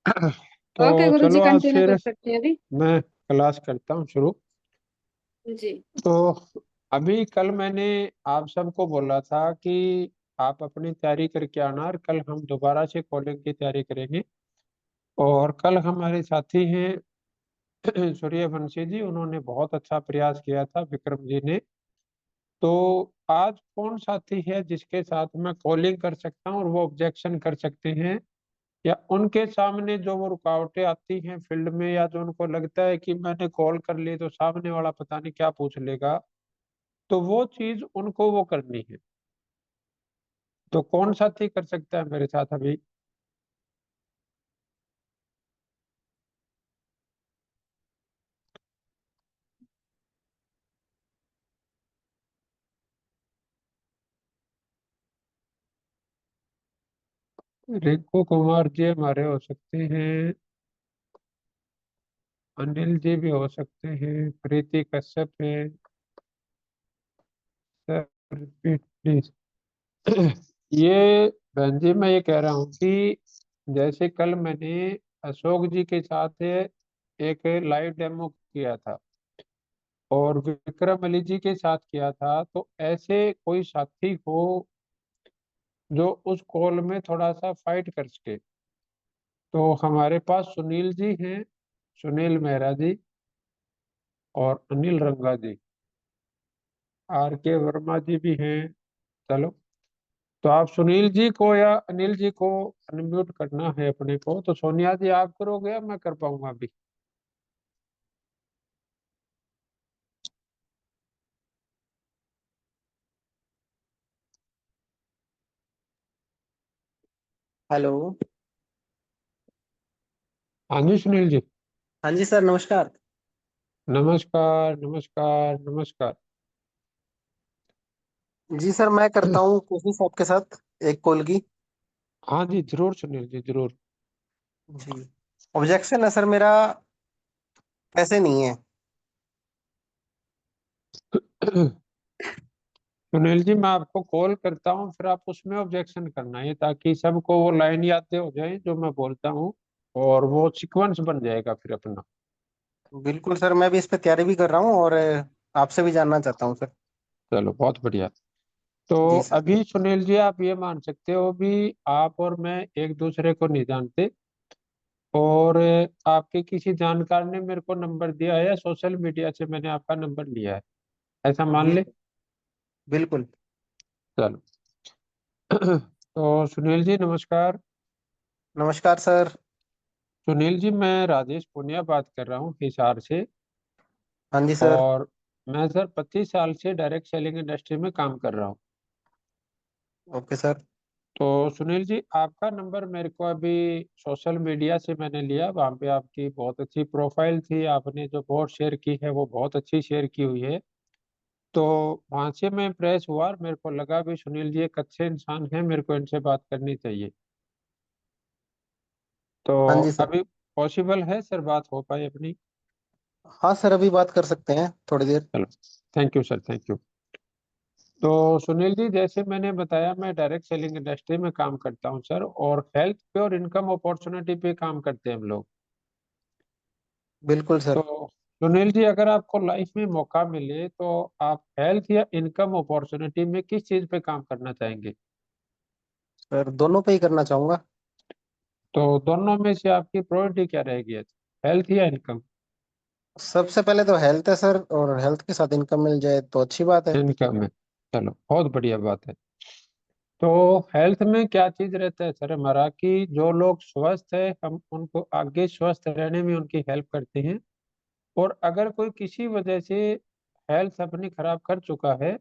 ओके तो गुरुजी, चलो आज कंटिन्यू फिर कर सकते हैं अभी। मैं क्लास करता हूँ शुरू। जी तो अभी कल मैंने आप सबको बोला था कि आप अपनी तैयारी करके आना, और कल हम दोबारा से कॉलिंग की तैयारी करेंगे। और कल हमारे साथी हैं सूर्यवंशी जी, उन्होंने बहुत अच्छा प्रयास किया था विक्रम जी ने। तो आज कौन साथी है जिसके साथ मैं कॉलिंग कर सकता हूँ और वो ऑब्जेक्शन कर सकते हैं, या उनके सामने जो वो रुकावटें आती हैं फील्ड में, या जो उनको लगता है कि मैंने कॉल कर ली तो सामने वाला पता नहीं क्या पूछ लेगा, तो वो चीज उनको वो करनी है। तो कौन साथी कर सकता है मेरे साथ अभी? रिंकू कुमार जी हमारे हो सकते हैं, अनिल जी भी हो सकते हैं, प्रीति कश्यप है। Sir repeat please. ये बहन जी, मैं ये कह रहा हूँ कि जैसे कल मैंने अशोक जी के साथ एक लाइव डेमो किया था और विक्रम अली जी के साथ किया था, तो ऐसे कोई साथी हो जो उस कॉल में थोड़ा सा फाइट कर सके। तो हमारे पास सुनील जी हैं, सुनील मेहरा जी और अनिल रंगा जी, आर के वर्मा जी भी हैं। चलो, तो आप सुनील जी को या अनिल जी को अनम्यूट करना है अपने को। तो सोनिया जी आप करोगे या मैं कर पाऊंगा अभी? हेलो। हाँ जी सुनील जी। हाँ जी सर, नमस्कार। नमस्कार नमस्कार नमस्कार। जी सर, मैं करता हूँ कोशिश आपके साथ एक कॉल की। हाँ जी जरूर सुनील जी जरूर। जी। ऑब्जेक्शन है सर मेरा, पैसे नहीं है। सुनील जी, मैं आपको कॉल करता हूँ, फिर आप उसमें ऑब्जेक्शन करना है, ताकि सबको वो लाइन याद हो जाए जो मैं बोलता हूँ, और वो सीक्वेंस बन जाएगा फिर अपना। बिल्कुल सर, मैं भी इस पे तैयारी भी कर रहा हूँ और आपसे भी जानना चाहता हूँ सर। चलो बहुत बढ़िया। तो जी सर। अभी सुनील जी आप ये मान सकते हो भी, आप और मैं एक दूसरे को नहीं जानते, और आपके किसी जानकार ने मेरे को नंबर दिया है, या सोशल मीडिया से मैंने आपका नंबर लिया है, ऐसा मान जी ले। सर, बिल्कुल। चलो। तो सुनील जी नमस्कार। नमस्कार सर। सुनील जी, मैं राजेश पुनिया बात कर रहा हूँ हिसार से। हाँ जी सर। और मैं सर 25 साल से डायरेक्ट सेलिंग इंडस्ट्री में काम कर रहा हूँ। Okay sir. तो सुनील जी, आपका नंबर मेरे को अभी सोशल मीडिया से मैंने लिया, वहाँ पे आपकी बहुत अच्छी प्रोफाइल थी, आपने जो बहुत शेयर की है वो बहुत अच्छी शेयर की हुई है। तो वहां से मैं इम्प्रेस हुआ और मेरे को लगा भी सुनील जी एक अच्छे इंसान हैं, मेरे को इनसे बात करनी चाहिए। तो हाँ जी सर। अभी पॉसिबल है सर, बात हो पाए अपनी? हाँ सर, अभी बात कर सकते हैं थोड़ी देर। चलो, thank you sir, thank you. तो सुनील जी, जैसे मैंने बताया, मैं डायरेक्ट सेलिंग इंडस्ट्री में काम करता हूँ सर, और हेल्थ पे और इनकम अपॉर्चुनिटी पे काम करते हैं हम लोग। बिल्कुल तो सर। सुनील जी, अगर आपको लाइफ में मौका मिले तो आप हेल्थ या इनकम अपॉर्चुनिटी में किस चीज पे काम करना चाहेंगे? सर दोनों पे ही करना चाहूंगा। तो दोनों में से आपकी प्रायोरिटी क्या रहेगी? हेल्थ या इनकम? सबसे पहले तो हेल्थ है सर, और हेल्थ के साथ इनकम मिल जाए तो अच्छी बात है। इनकम है, चलो बहुत बढ़िया बात है। तो हेल्थ में क्या चीज रहता है सर हमारा, कि जो लोग स्वस्थ है हम उनको आगे स्वस्थ रहने में उनकी हेल्प करते हैं। और अगर कोई किसी वजह से हेल्थ अपनी खराब कर चुका है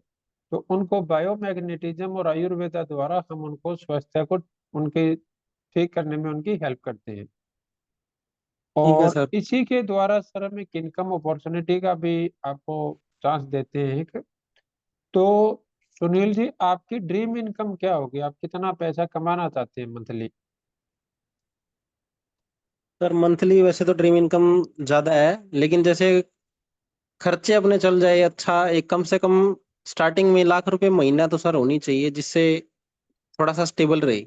तो उनको बायोमैग्नेटिज्म और आयुर्वेदा द्वारा हम उनको स्वास्थ्य को उनके ठीक करने में उनकी हेल्प करते हैं। ठीक है और सर। इसी के द्वारा सर हम एक इनकम अपॉर्चुनिटी का भी आपको चांस देते हैं एक। तो सुनील जी, आपकी ड्रीम इनकम क्या होगी, आप कितना पैसा कमाना चाहते हैं मंथली? सर मंथली वैसे तो ड्रीम इनकम ज्यादा है, लेकिन जैसे खर्चे अपने चल जाए अच्छा, एक कम से कम स्टार्टिंग में 1 लाख रुपए महीना तो सर होनी चाहिए, जिससे थोड़ा सा स्टेबल रहे।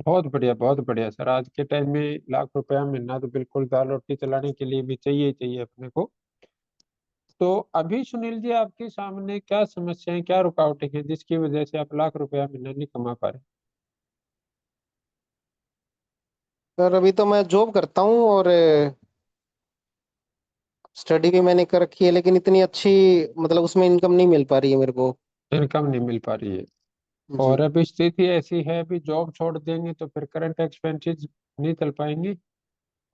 बहुत बढ़िया, बहुत बढ़िया सर। आज के टाइम में 1 लाख रुपया मिलना तो बिल्कुल दाल रोटी चलाने के लिए भी चाहिए ही चाहिए अपने को। तो अभी सुनील जी, आपके सामने क्या समस्याएं, क्या रुकावटें हैं जिसकी वजह से आप 1 लाख रुपया महीना नहीं कमा पा रहे? सर अभी तो मैं जॉब करता हूँ, और स्टडी भी मैंने कर रखी है, लेकिन इतनी अच्छी मतलब उसमें इनकम नहीं मिल पा रही है मेरे को। इनकम नहीं मिल पा रही है। और जी। अभी स्थिति ऐसी है, अभी जॉब छोड़ देंगे तो फिर करंट एक्सपेंसेस नहीं चल पाएंगे।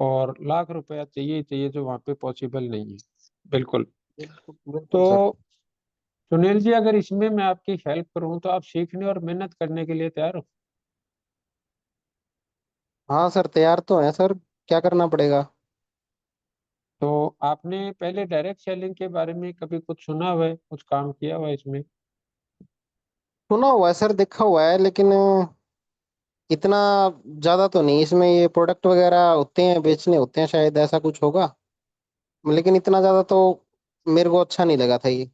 और 1 लाख रुपया चाहिए ही चाहिए, जो वहाँ पे पॉसिबल नहीं है। बिल्कुल। बिल्कुल बिल्कुल तो सर। सुनील जी, अगर इसमें मैं आपकी हेल्प करूँ तो आप सीखने और मेहनत करने के लिए तैयार हो? हाँ सर, तैयार तो है सर। क्या करना पड़ेगा? तो आपने पहले डायरेक्ट सेलिंग के बारे में कभी कुछ सुना हुआ है, कुछ काम किया हुआ है इसमें? सुना हुआ है सर, देखा हुआ है, लेकिन इतना ज्यादा तो नहीं। इसमें ये प्रोडक्ट वगैरह होते हैं, बेचने होते हैं, शायद ऐसा कुछ होगा, लेकिन इतना ज्यादा तो मेरे को अच्छा नहीं लगा था ये।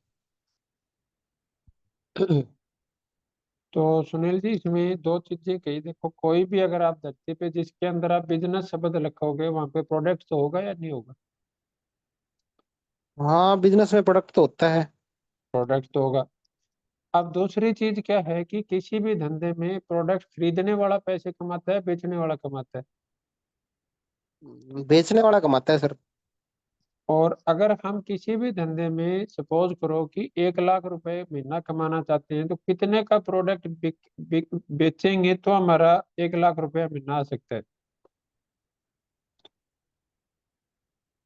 तो सुनील जी, इसमें दो चीजें कही, देखो कोई भी अगर आप धरती पे जिसके अंदर आप बिजनेस शब्द रखोगे वहां पे प्रोडक्ट तो होगा या नहीं होगा? हाँ, बिजनेस में प्रोडक्ट तो होता है। प्रोडक्ट तो होगा। अब दूसरी चीज क्या है कि किसी भी धंधे में प्रोडक्ट खरीदने वाला पैसे कमाता है, बेचने वाला कमाता है। बेचने वाला कमाता है सर। और अगर हम किसी भी धंधे में सपोज करो कि 1 लाख रुपए महीना कमाना चाहते हैं तो कितने का प्रोडक्ट बेचेंगे तो हमारा 1 लाख रुपया महीना आ सकता है?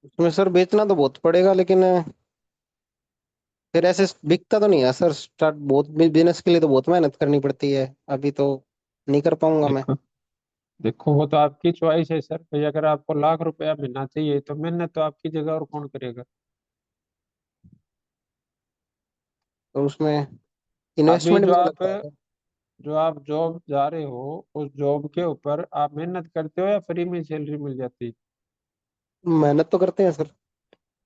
उसमें सर बेचना तो बहुत पड़ेगा, लेकिन फिर ऐसे बिकता तो नहीं है सर। स्टार्ट बहुत बिजनेस के लिए तो बहुत मेहनत करनी पड़ती है, अभी तो नहीं कर पाऊंगा मैं। देखो, देखो वो तो आपकी चॉइस है सर भाई, अगर आपको 1 लाख रुपया मिलना चाहिए तो मेहनत तो आपकी जगह और कौन करेगा? तो उसमें अभी इन्वेस्टमेंट भी तो लगता है सर। जो आप जॉब जा रहे हो उस जॉब के ऊपर आप मेहनत करते हो या फ्री में सैलरी मिल जाती है? मेहनत तो करते हैं सर।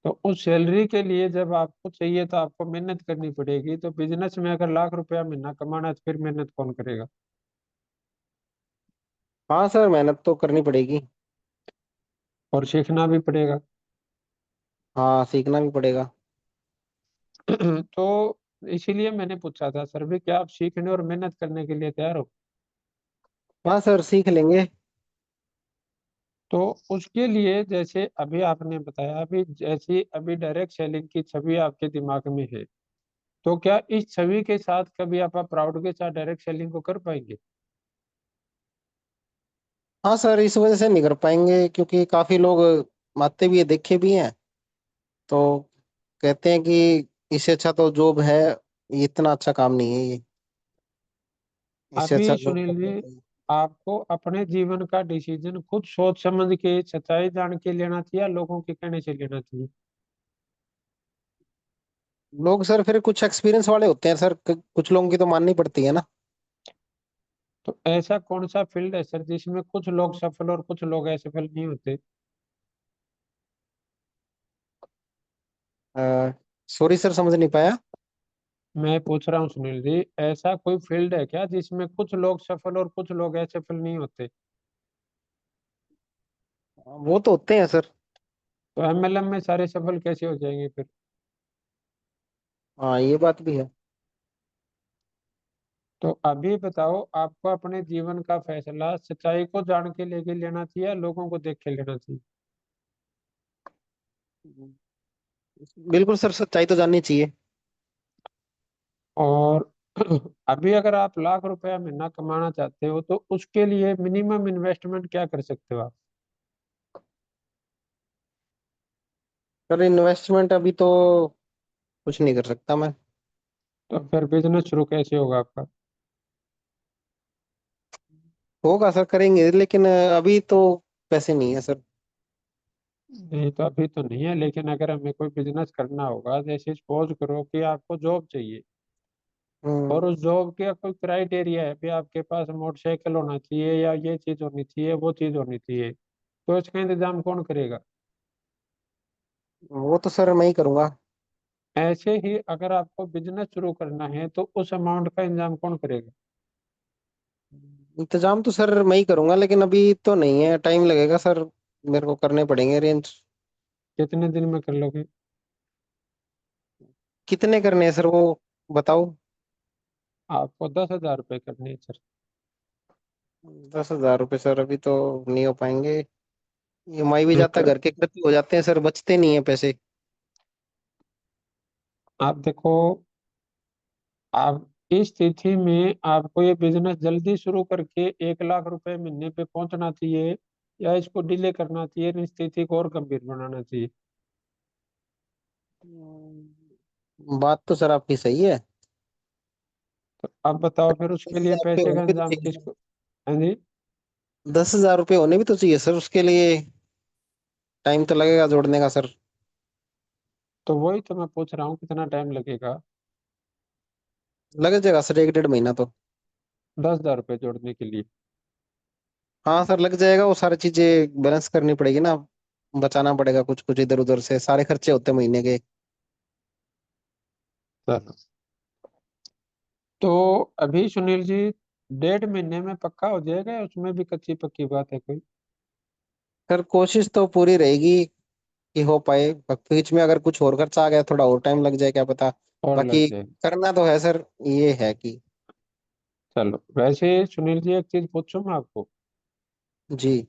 तो उस सैलरी के लिए जब आपको चाहिए तो आपको मेहनत करनी पड़ेगी। तो बिजनेस में अगर 1 लाख रुपया महीना कमाना है तो फिर मेहनत कौन करेगा? हाँ सर, मेहनत तो करनी पड़ेगी। और सीखना भी पड़ेगा। हाँ, सीखना भी पड़ेगा। तो इसीलिए मैंने पूछा था सर भी, क्या आप सीखने और मेहनत करने के लिए तैयार हो? हाँ सर, सीख लेंगे। तो उसके लिए जैसे अभी आपने बताया, अभी जैसी अभी डायरेक्ट सेलिंग की छवि आपके दिमाग में है, तो क्या इस छवि के साथ कभी आप प्राउड के साथ डायरेक्ट सेलिंग को कर पाएंगे? हाँ सर, इस वजह से नहीं कर पाएंगे, क्योंकि काफी लोग आते भी है, देखे भी हैं, तो कहते हैं कि इससे अच्छा तो जॉब है, ये इतना अच्छा काम नहीं है ये, इससे अच्छा अभी जॉब सुनील करना जी, चाहिए। आपको अपने जीवन का डिसीजन खुद सोच समझ के सच्चाई जान के लेना चाहिए या लोगों के कहने से लेना चाहिए? लोग सर फिर कुछ एक्सपीरियंस वाले होते हैं सर, कुछ लोगों की तो माननी पड़ती है ना। तो ऐसा कौन सा फील्ड है सर जिसमें कुछ लोग सफल और कुछ लोग असफल नहीं होते? सॉरी सर, समझ नहीं पाया। मैं पूछ रहा हूँ सुनील जी, ऐसा कोई फील्ड है क्या जिसमें कुछ लोग सफल और कुछ लोग असफल नहीं होते? वो तो होते हैं सर। तो एमएलएम में सारे सफल कैसे हो जाएंगे फिर? हाँ, ये बात भी है। तो अभी बताओ, आपको अपने जीवन का फैसला सच्चाई को जान के लेके लेना चाहिए या लोगों को देख के लेना चाहिए? बिल्कुल सर, सच्चाई तो जाननी चाहिए। और अभी अगर आप लाख रुपया महीना कमाना चाहते हो तो उसके लिए मिनिमम इन्वेस्टमेंट क्या कर सकते हो आप? सर इन्वेस्टमेंट अभी तो कुछ नहीं कर सकता मैं। तो फिर बिजनेस शुरू कैसे होगा आपका? होगा सर, करेंगे, लेकिन अभी तो पैसे नहीं है सर। नहीं तो अभी तो नहीं है, लेकिन अगर हमें कोई बिजनेस करना होगा, जैसे सपोज करो कि आपको जॉब चाहिए हम्म। और उस जॉब का कोई क्राइटेरिया है भी आपके पास मोटरसाइकिल होना चाहिए या ये चीज होनी चाहिए वो चीज होनी चाहिए, तो इसका इंतजाम कौन करेगा? वो तो सर मैं ही करूंगा। ऐसे ही अगर आपको बिजनेस शुरू करना है तो उस अमाउंट का इंतजाम कौन करेगा? इंतजाम तो सर मैं ही करूंगा, लेकिन अभी तो नहीं है, टाइम लगेगा सर। मेरे को करने पड़ेंगे अरेंज। कितने दिन में कर लोगे? कितने करने हैं सर वो बताओ। आपको 10,000 रुपये करने हैं सर। 10,000 रुपये सर अभी तो नहीं हो पाएंगे। ईएमआई भी जाता, तो घर के खर्चे हो जाते हैं सर, बचते नहीं है पैसे। आप देखो, आप इस स्थिति में आपको ये बिजनेस जल्दी शुरू करके 1 लाख रुपए महीने पे पहुंचना चाहिए या इसको डिले करना चाहिए, इस स्थिति को और गंभीर बनाना चाहिए? बात तो सर आपकी सही है। तो अब बताओ फिर दस उसके लिए हजार रुपये पैसे का होने भी तो इंतजाम चाहिए। किसको? हाँ जी। 10,000 रुपये होने भी तो चाहिए सर, उसके लिए टाइम तो लगेगा जोड़ने का सर। तो वही तो मैं पूछ रहा हूँ कितना टाइम लगेगा लग जाएगा सर 1 डेढ़ महीना तो। 10,000 रुपये जोड़ने के लिए? हाँ सर लग जाएगा, वो सारी चीजें बैलेंस करनी पड़ेगी ना। बचाना पड़ेगा कुछ कुछ इधर उधर से, सारे खर्चे होते हैं महीने के। चलो, तो अभी सुनील जी 1.5 महीने में पक्का हो जाएगा या उसमें भी कच्ची पक्की बात है कोई? सर कोशिश तो पूरी रहेगी कि हो पाए। बीच में अगर कुछ और खर्चा आ गया, थोड़ा और टाइम लग जाए, क्या पता। और लग बाकी जाए। करना तो है सर, ये है कि। चलो, वैसे सुनील जी एक चीज पूछूं मैं आपको, जी।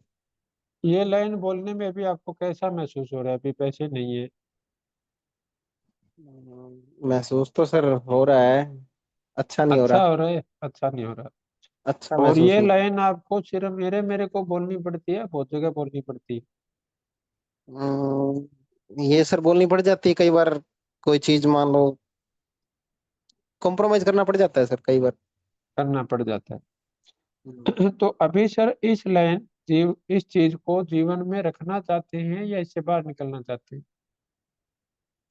ये लाइन बोलने में भी आपको कैसा महसूस हो रहा है? अभी पैसे नहीं है? महसूस तो सर हो रहा है। अच्छा नहीं हो अच्छा रहा। हो रहा है? अच्छा नहीं हो रहा? अच्छा और महसूस ये नहीं। लाइन आपको सिर्फ मेरे मेरे को बोलनी पड़ती है, बहुत जगह बोलनी पड़ती है? ये सर बोलनी पड़ जाती है कई बार। कोई चीज मान लो, कॉम्प्रोमाइज करना पड़ जाता है सर कई बार। करना पड़ जाता है। तो अभी सर इस लाइन जीव इस चीज को जीवन में रखना चाहते हैं या इससे बाहर निकलना चाहते हैं?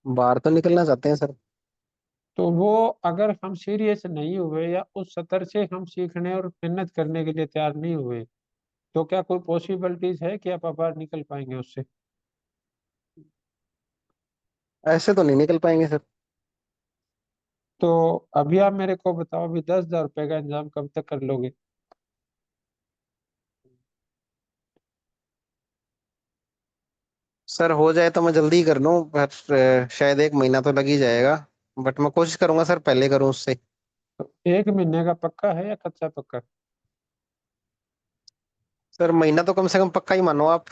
बाहर तो निकलना चाहते हैं सर। तो वो अगर हम सीरियस नहीं हुए या उस स्तर से हम सीखने और मेहनत करने के लिए तैयार नहीं हुए, तो क्या कोई पॉसिबिलिटीज है कि आप बाहर निकल पाएंगे उससे? ऐसे तो नहीं निकल पाएंगे सर। तो अभी आप मेरे को बताओ, अभी 10,000 रुपये का इंतजाम कब तक कर लोगे? सर हो जाए तो मैं जल्दी ही कर लूँ, पर शायद 1 महीना तो लग ही जाएगा। बट मैं कोशिश करूंगा सर, पहले करूँ उससे। तो 1 महीने का पक्का है या कच्चा पक्का? सर महीना तो कम से कम पक्का ही मानो आप।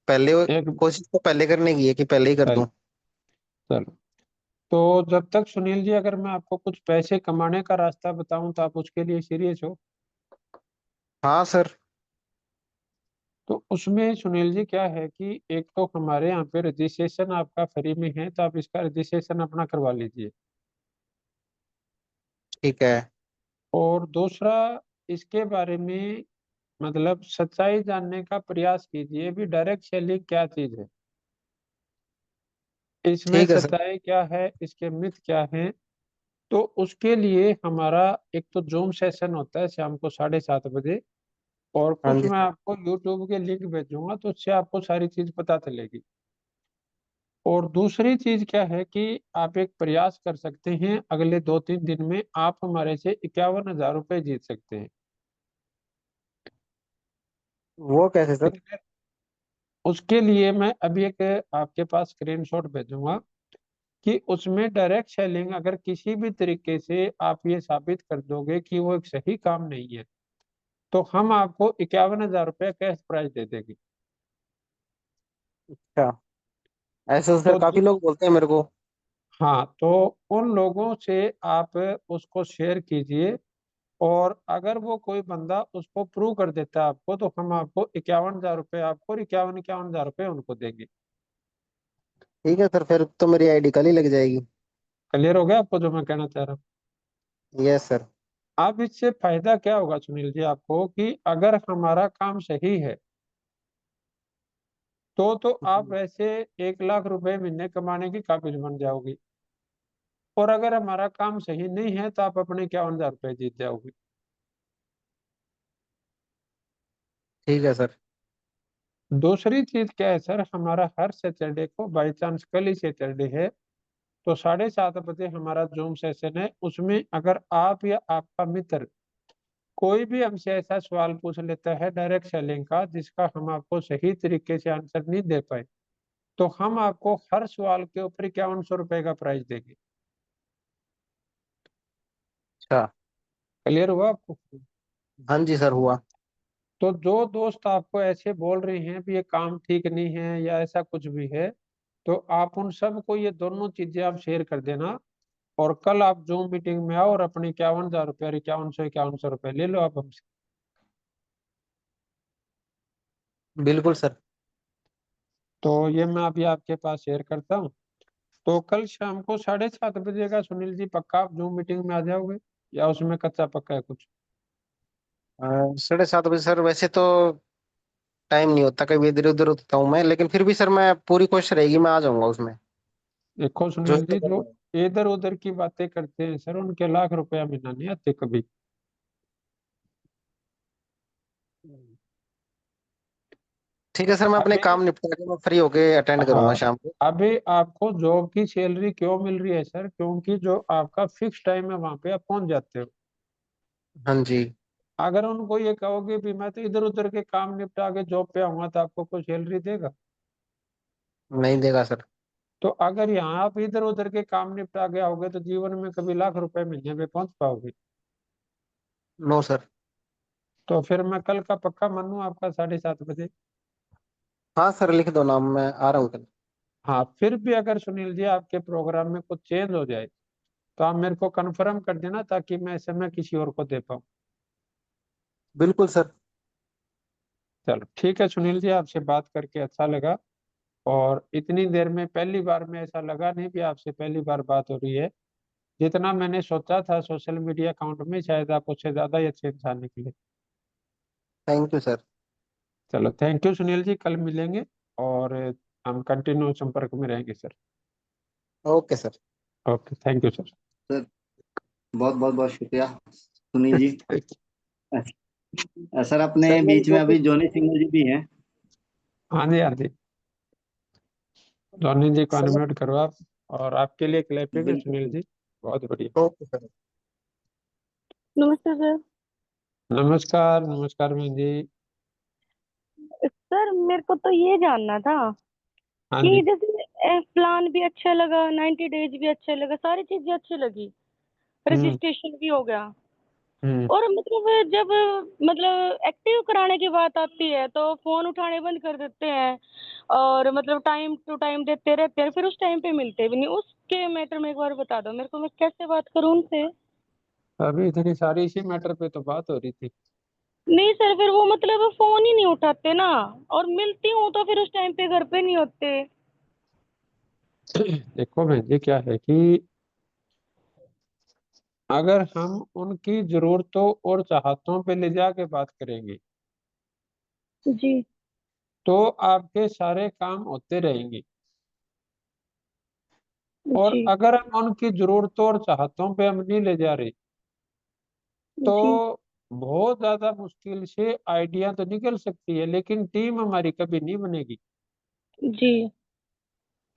पहले एक। कोशिश तो पहले करने की है कि पहले ही कर चल दूं। चलो, तो जब तक सुनील जी अगर मैं आपको कुछ पैसे कमाने का रास्ता बताऊं तो आप उसके लिए सीरियस हो? हाँ सर। तो उसमें सुनील जी क्या है कि एक तो हमारे यहाँ पे रजिस्ट्रेशन आपका फ्री में है, तो आप इसका रजिस्ट्रेशन अपना करवा लीजिए। ठीक है। और दूसरा, इसके बारे में मतलब सच्चाई जानने का प्रयास कीजिए भी डायरेक्ट सेलिंग क्या चीज है, इसमें ठीक है सर। सच्चाई क्या है, इसके मिथ क्या है। तो उसके लिए हमारा एक तो जूम सेशन होता है शाम को 7:30 बजे, और हाँ कुछ जी मैं सर। आपको यूट्यूब के लिंक भेजूंगा तो उससे आपको सारी चीज पता चलेगी। और दूसरी चीज क्या है कि आप एक प्रयास कर सकते हैं, अगले 2-3 दिन में आप हमारे से 51,000 रुपये जीत सकते हैं। वो कैसे ठीक सर? है? उसके लिए मैं अभी एक आपके पास स्क्रीनशॉट भेजूंगा कि उसमें डायरेक्ट सेलिंग अगर किसी भी तरीके से आप ये साबित कर दोगे कि वो एक सही काम नहीं है, तो हम आपको 51,000 रुपये कैश प्राइज दे देंगे। अच्छा। ऐसे तो सर तो काफी लोग बोलते हैं मेरे को। हाँ, तो उन लोगों से आप उसको शेयर कीजिए, और अगर वो कोई बंदा उसको प्रूव कर देता है आपको, तो हम आपको 51,000 रुपये आपको, और 51,000 रुपये उनको देंगे। ठीक है सर, फिर तो मेरी आईडी कल ही लग जाएगी। क्लियर हो गया आपको जो मैं कहना चाह रहा हूँ? Yes sir. अब इससे फायदा क्या होगा सुनील जी आपको, कि अगर हमारा काम सही है तो आप वैसे 1 लाख रुपए महीने कमाने की काबिल बन जाओगे, और अगर हमारा काम सही नहीं है तो आप अपने 51,000 रुपये जीत जाओगे। ठीक है सर। दूसरी चीज क्या है सर, हमारा हर सैटरडे को, बाई चांस कल ही सैटरडे है, तो 7:30 बजे हमारा जूम सेशन है। उसमें अगर आप या आपका मित्र कोई भी हमसे ऐसा सवाल पूछ लेता है डायरेक्ट सेलिंग का, जिसका हम आपको सही तरीके से आंसर नहीं दे पाए, तो हम आपको हर सवाल के ऊपर 5100 रुपये का प्राइस देंगे। अच्छा। क्लियर हुआ आपको? हाँ जी सर, हुआ। तो जो दोस्त आपको ऐसे बोल रहे हैं भी ये काम ठीक नहीं है या ऐसा कुछ भी है, तो आप उन सबको ये दोनों चीजें आप शेयर कर देना, और कल आप जूम मीटिंग में आओ और अपने 51,000 रुपये और 5100 ले लो आप हमसे। बिल्कुल सर। तो ये मैं अभी आपके पास शेयर करता हूँ। तो कल शाम को 7:30 बजे का सुनील जी, पक्का आप जूम मीटिंग में आ जाओगे, या उसमें कच्चा पक्का है कुछ? 7:30 बजे सर, वैसे तो टाइम नहीं होता, कभी इधर उधर होता हूँ मैं, लेकिन फिर भी सर मैं पूरी कोशिश रहेगी, मैं आ जाऊंगा उसमें। देखो ज्वाइन सुनील तो जी, कर जो लूंगा। इधर उधर की बातें करते हैं सर, उनके लाख रुपया महीना नहीं आते कभी। ठीक है सर, मैं अपने अभी, काम निपटा के मैं फ्री होके अटेंड करूंगा हाँ, शाम को। अभी आपको जॉब की सैलरी क्यों मिल रही है सर? क्योंकि जो आपका फिक्स टाइम है वहां पे आप पहुंच जाते हो। हाँ जी। अगर उनको ये कहोगे भी मैं तो इधर उधर के काम निपटा के जॉब पे आऊंगा, तो आपको कोई सैलरी देगा? नहीं देगा सर। तो अगर यहाँ आप इधर उधर के काम निपटा के आओगे, तो जीवन में कभी लाख रुपए महीने पे पहुंच पाओगे? No sir. तो फिर मैं कल का पक्का मानूं आपका 7:30 बजे? हाँ सर, लिख दो नाम, मैं आ रहा हूँ कल। हाँ, फिर भी अगर सुनील जी आपके प्रोग्राम में कुछ चेंज हो जाए, तो आप मेरे को कंफर्म कर देना, ताकि मैं समय किसी और को दे पाऊँ। बिल्कुल सर। चलो ठीक है सुनील जी, आपसे बात करके अच्छा लगा, और इतनी देर में पहली बार में ऐसा लगा नहीं कि आपसे पहली बार बात हो रही है। जितना मैंने सोचा था सोशल मीडिया अकाउंट में, शायद आप उससे ज्यादा ही अच्छे इंसान निकले। Thank you sir. चलो, थैंक यू सुनील जी, कल मिलेंगे, और हम कंटिन्यू संपर्क में रहेंगे sir. Okay sir. Okay, thank you sir. Sir बहुत बहुत बहुत शुक्रिया सुनील जी। सर अपने सर मेरी बीच में जो भी। अभी जॉनी सिंह जी भी हैं। हाँ जी, हाँ जी, धोनी जी को सर। अनम्यूट करो आप। और आपके लिए क्लैपिंग है सुनील बिल्कुल। जी, बहुत बढ़िया। Okay sir. नमस्ते सर। नमस्कार, नमस्कार बहन जी। सर मेरे को तो ये जानना था हाँ कि जी। जैसे प्लान भी अच्छा लगा, 90 डेज भी अच्छा लगा, सारी चीजें अच्छी लगी, हम्म। रजिस्ट्रेशन भी हो गया, हम्म। और मतलब जब मतलब एक्टिव कराने की बात आती है तो फोन उठाने बंद कर देते हैं, और मतलब टाइम टू टाइम देते रहते हैं, फिर उस टाइम पे मिलते भी नहीं। उसके मैटर में एक बार बता दो मेरे को, मैं कैसे बात करूं उनसे? अभी इतनी सारी इसी मैटर पे तो बात हो रही थी। नहीं सर, फिर वो मतलब फोन ही नहीं उठाते ना, और मिलती हूँ तो फिर उस टाइम पे घर पे नहीं होते। देखो बहन जी, क्या है कि अगर हम उनकी जरूरतों और चाहतों पे ले जाके बात करेंगे, जी। तो आपके सारे काम होते रहेंगे। और जी। अगर हम उनकी जरूरतों और चाहतों पे हम नहीं ले जा रहे, जी। तो बहुत ज्यादा मुश्किल से आइडिया तो निकल सकती है, लेकिन टीम हमारी कभी नहीं बनेगी। जी।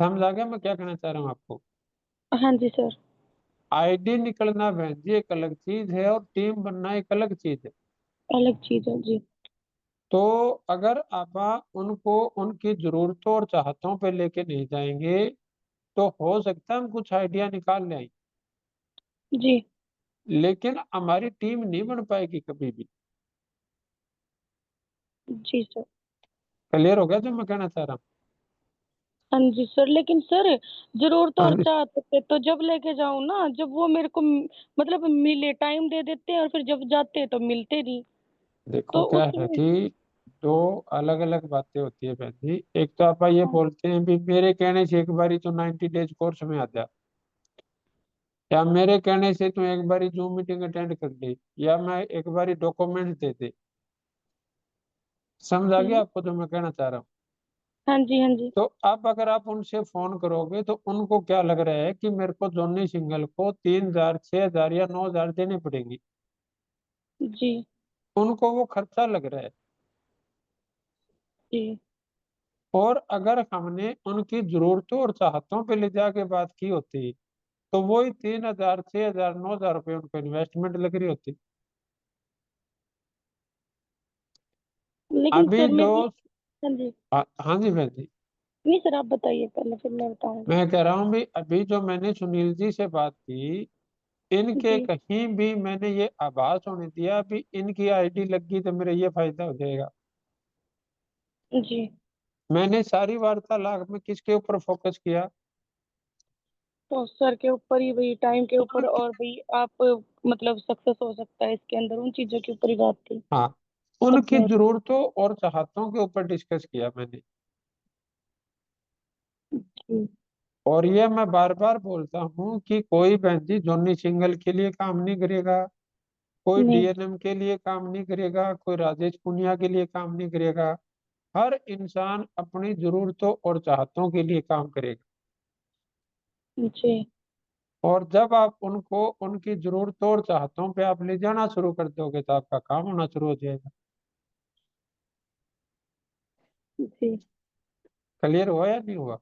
समझ आ गया मैं क्या कहना चाह रहा हूँ आपको? हाँ जी सर। आईडी निकलना बहन जी एक अलग चीज है, और टीम बनना एक अलग चीज है। अलग चीज है जी। तो अगर आप उनको उनकी जरूरतों और चाहतों पे लेके नहीं जाएंगे, तो हो सकता है हम कुछ आइडिया निकाल लें, जी। लेकिन हमारी टीम नहीं बन पाएगी कभी भी। जी सर। क्लियर हो गया जो मैं कहना चाह रहा हूँ? हाँ जी सर, लेकिन सर जरूरत हाँ और जी, चाहत पे तो जब लेके जाऊं ना, जब वो मेरे को मतलब मिले टाइम दे देते हैं और फिर जब जाते हैं तो मिलते नहीं। देखो तो क्या है उसमें कि दो अलग अलग बातें होती है बहन जी। एक तो आप ये हाँ, बोलते हैं भी मेरे कहने से एक बारी तो 90 डेज कोर्स में आ जा, या मेरे कहने से तू एक बारी जूम मीटिंग अटेंड कर ली, या मैं एक बारी डॉक्यूमेंट दे दे। समझ आ गया जी आपको जो मैं कहना चाह रहा हूँ? हाँ जी हाँ जी तो अब अगर आप उनसे फोन करोगे तो उनको क्या लग रहा है कि मेरे को जॉनी सिंगल को 3,000 6,000 या 9,000 देने पड़ेंगे। जी उनको वो खर्चा लग रहा है। जी और अगर हमने उनकी जरूरतों और चाहतों पे ले जाके बात की होती तो वही 3,000 6,000 9,000 रुपये उनको इन्वेस्टमेंट लग रही होती। लेकिन अभी सर जो मेरी हाँ जी, हाँ जी बहन जी, नहीं सर आप बताइए पहले फिर मैं बताऊंगी। मैं कह रहा हूँ भी अभी जो मैंने सुनील जी से बात की, इनके जी कहीं भी मैंने ये आभास होने दिया भी इनकी आईडी लग गई तो मेरा ये फायदा हो जाएगा। जी मैंने सारी वार्तालाप में किसके ऊपर फोकस किया? तो सर के ऊपर ही, वही टाइम के ऊपर, उनकी, और भाई आप मतलब सक्सेस हो सकता है इसके अंदर, उन चीजों के ऊपर ही बात थी हाँ, उनकी अपने। जरूरतों और चाहतों के ऊपर डिस्कस किया मैंने। जी और ये मैं बार बार बोलता हूँ कि कोई बहन जी जॉनी सिंगल के लिए काम नहीं करेगा, कोई नहीं डीएनएम के लिए काम नहीं करेगा, कोई राजेश पुनिया के लिए काम नहीं करेगा। हर इंसान अपनी जरूरतों और चाहतों के लिए काम करेगा। जी और जब आप उनको उनकी जरूरतों और चाहतों पे आप ले जाना शुरू कर दोगे तो आपका काम होना शुरू हो जाएगा। जी क्लियर हुआ या नहीं हुआ?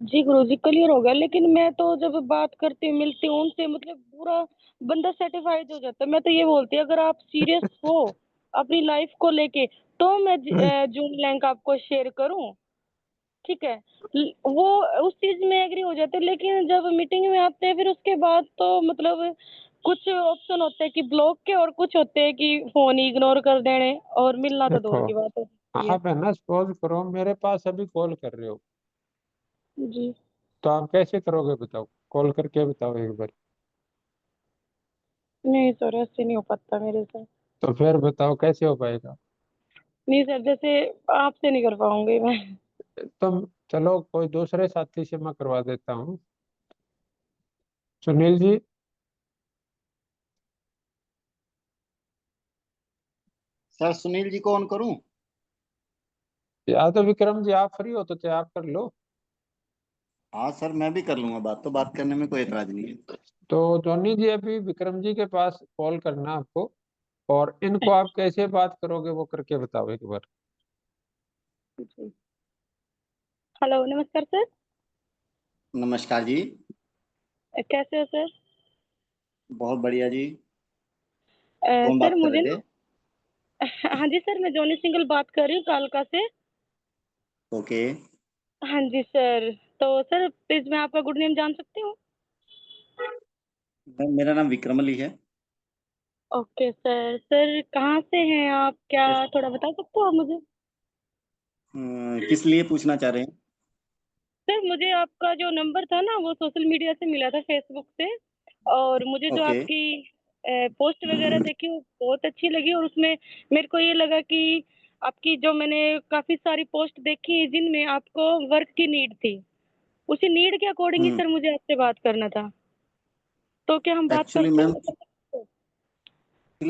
जी गुरुजी क्लियर हो गया, लेकिन मैं तो जब बात करती हूँ मिलती हूँ उनसे, मतलब पूरा बंदा सेटिस्फाइड हो जाता है। मैं तो ये बोलती हूँ अगर आप सीरियस हो अपनी लाइफ को लेके तो मैं जूम लिंक आपको शेयर करूँ, ठीक है। वो उस चीज में एग्री हो जाते हैं, लेकिन जब मीटिंग में आते हैं फिर उसके बाद तो मतलब कुछ ऑप्शन होते हैं कि ब्लॉक के, और कुछ होते हैं कि फोन ही इग्नोर कर देने, और मिलना तो देखो, दूर की बात होती है। आप है ना सपोज करो मेरे पास अभी कॉल कर रहे हो, जी तो आप कैसे करोगे बताओ? कॉल करके बताओ एक बार। नहीं सर, ऐसे नहीं हो पाता मेरे से। तो फिर बताओ कैसे हो पाएगा? नहीं सर, जैसे आपसे नहीं कर पाऊंगी मैं। तुम चलो कोई दूसरे साथी से मैं करवा देता हूँ। सुनील जी, सर सुनील जी को ऑन करूं? या तो विक्रम जी आप फ्री हो तो चाहे आप कर लो। हाँ सर, मैं भी कर लूंगा बात, तो बात करने में कोई एतराज नहीं है। तो जॉनी जी अभी विक्रम जी के पास कॉल करना आपको, और इनको आप कैसे बात करोगे वो करके बताओ एक बार। जी हेलो, नमस्कार सर। नमस्कार जी। कैसे हो सर? बहुत बढ़िया जी। कौन सर बात कर रहे मुझे थे? ना हाँ जी सर, मैं जॉनी सिंगल बात कर रही हूँ कालका से। ओके। हाँ जी सर, तो सर प्लीज मैं आपका गुड नेम जान सकती हूँ? मेरा नाम विक्रमली है। Okay sir. सर कहाँ से हैं आप, क्या किस थोड़ा बता सकते हो आप मुझे? किस लिए पूछना चाह रहे हैं? सर मुझे आपका जो नंबर था ना वो सोशल मीडिया से मिला था, फेसबुक से। और मुझे जो ओके। आपकी पोस्ट वगैरह देखी वो बहुत अच्छी लगी, और उसमें मेरे को ये लगा कि आपकी जो मैंने काफ़ी सारी पोस्ट देखी जिनमें आपको वर्क की नीड थी, उसी नीड के अकॉर्डिंग ही हम्म। सर मुझे आपसे बात करना था। तो क्या हम बात एक्चुअली मैम, कर सकते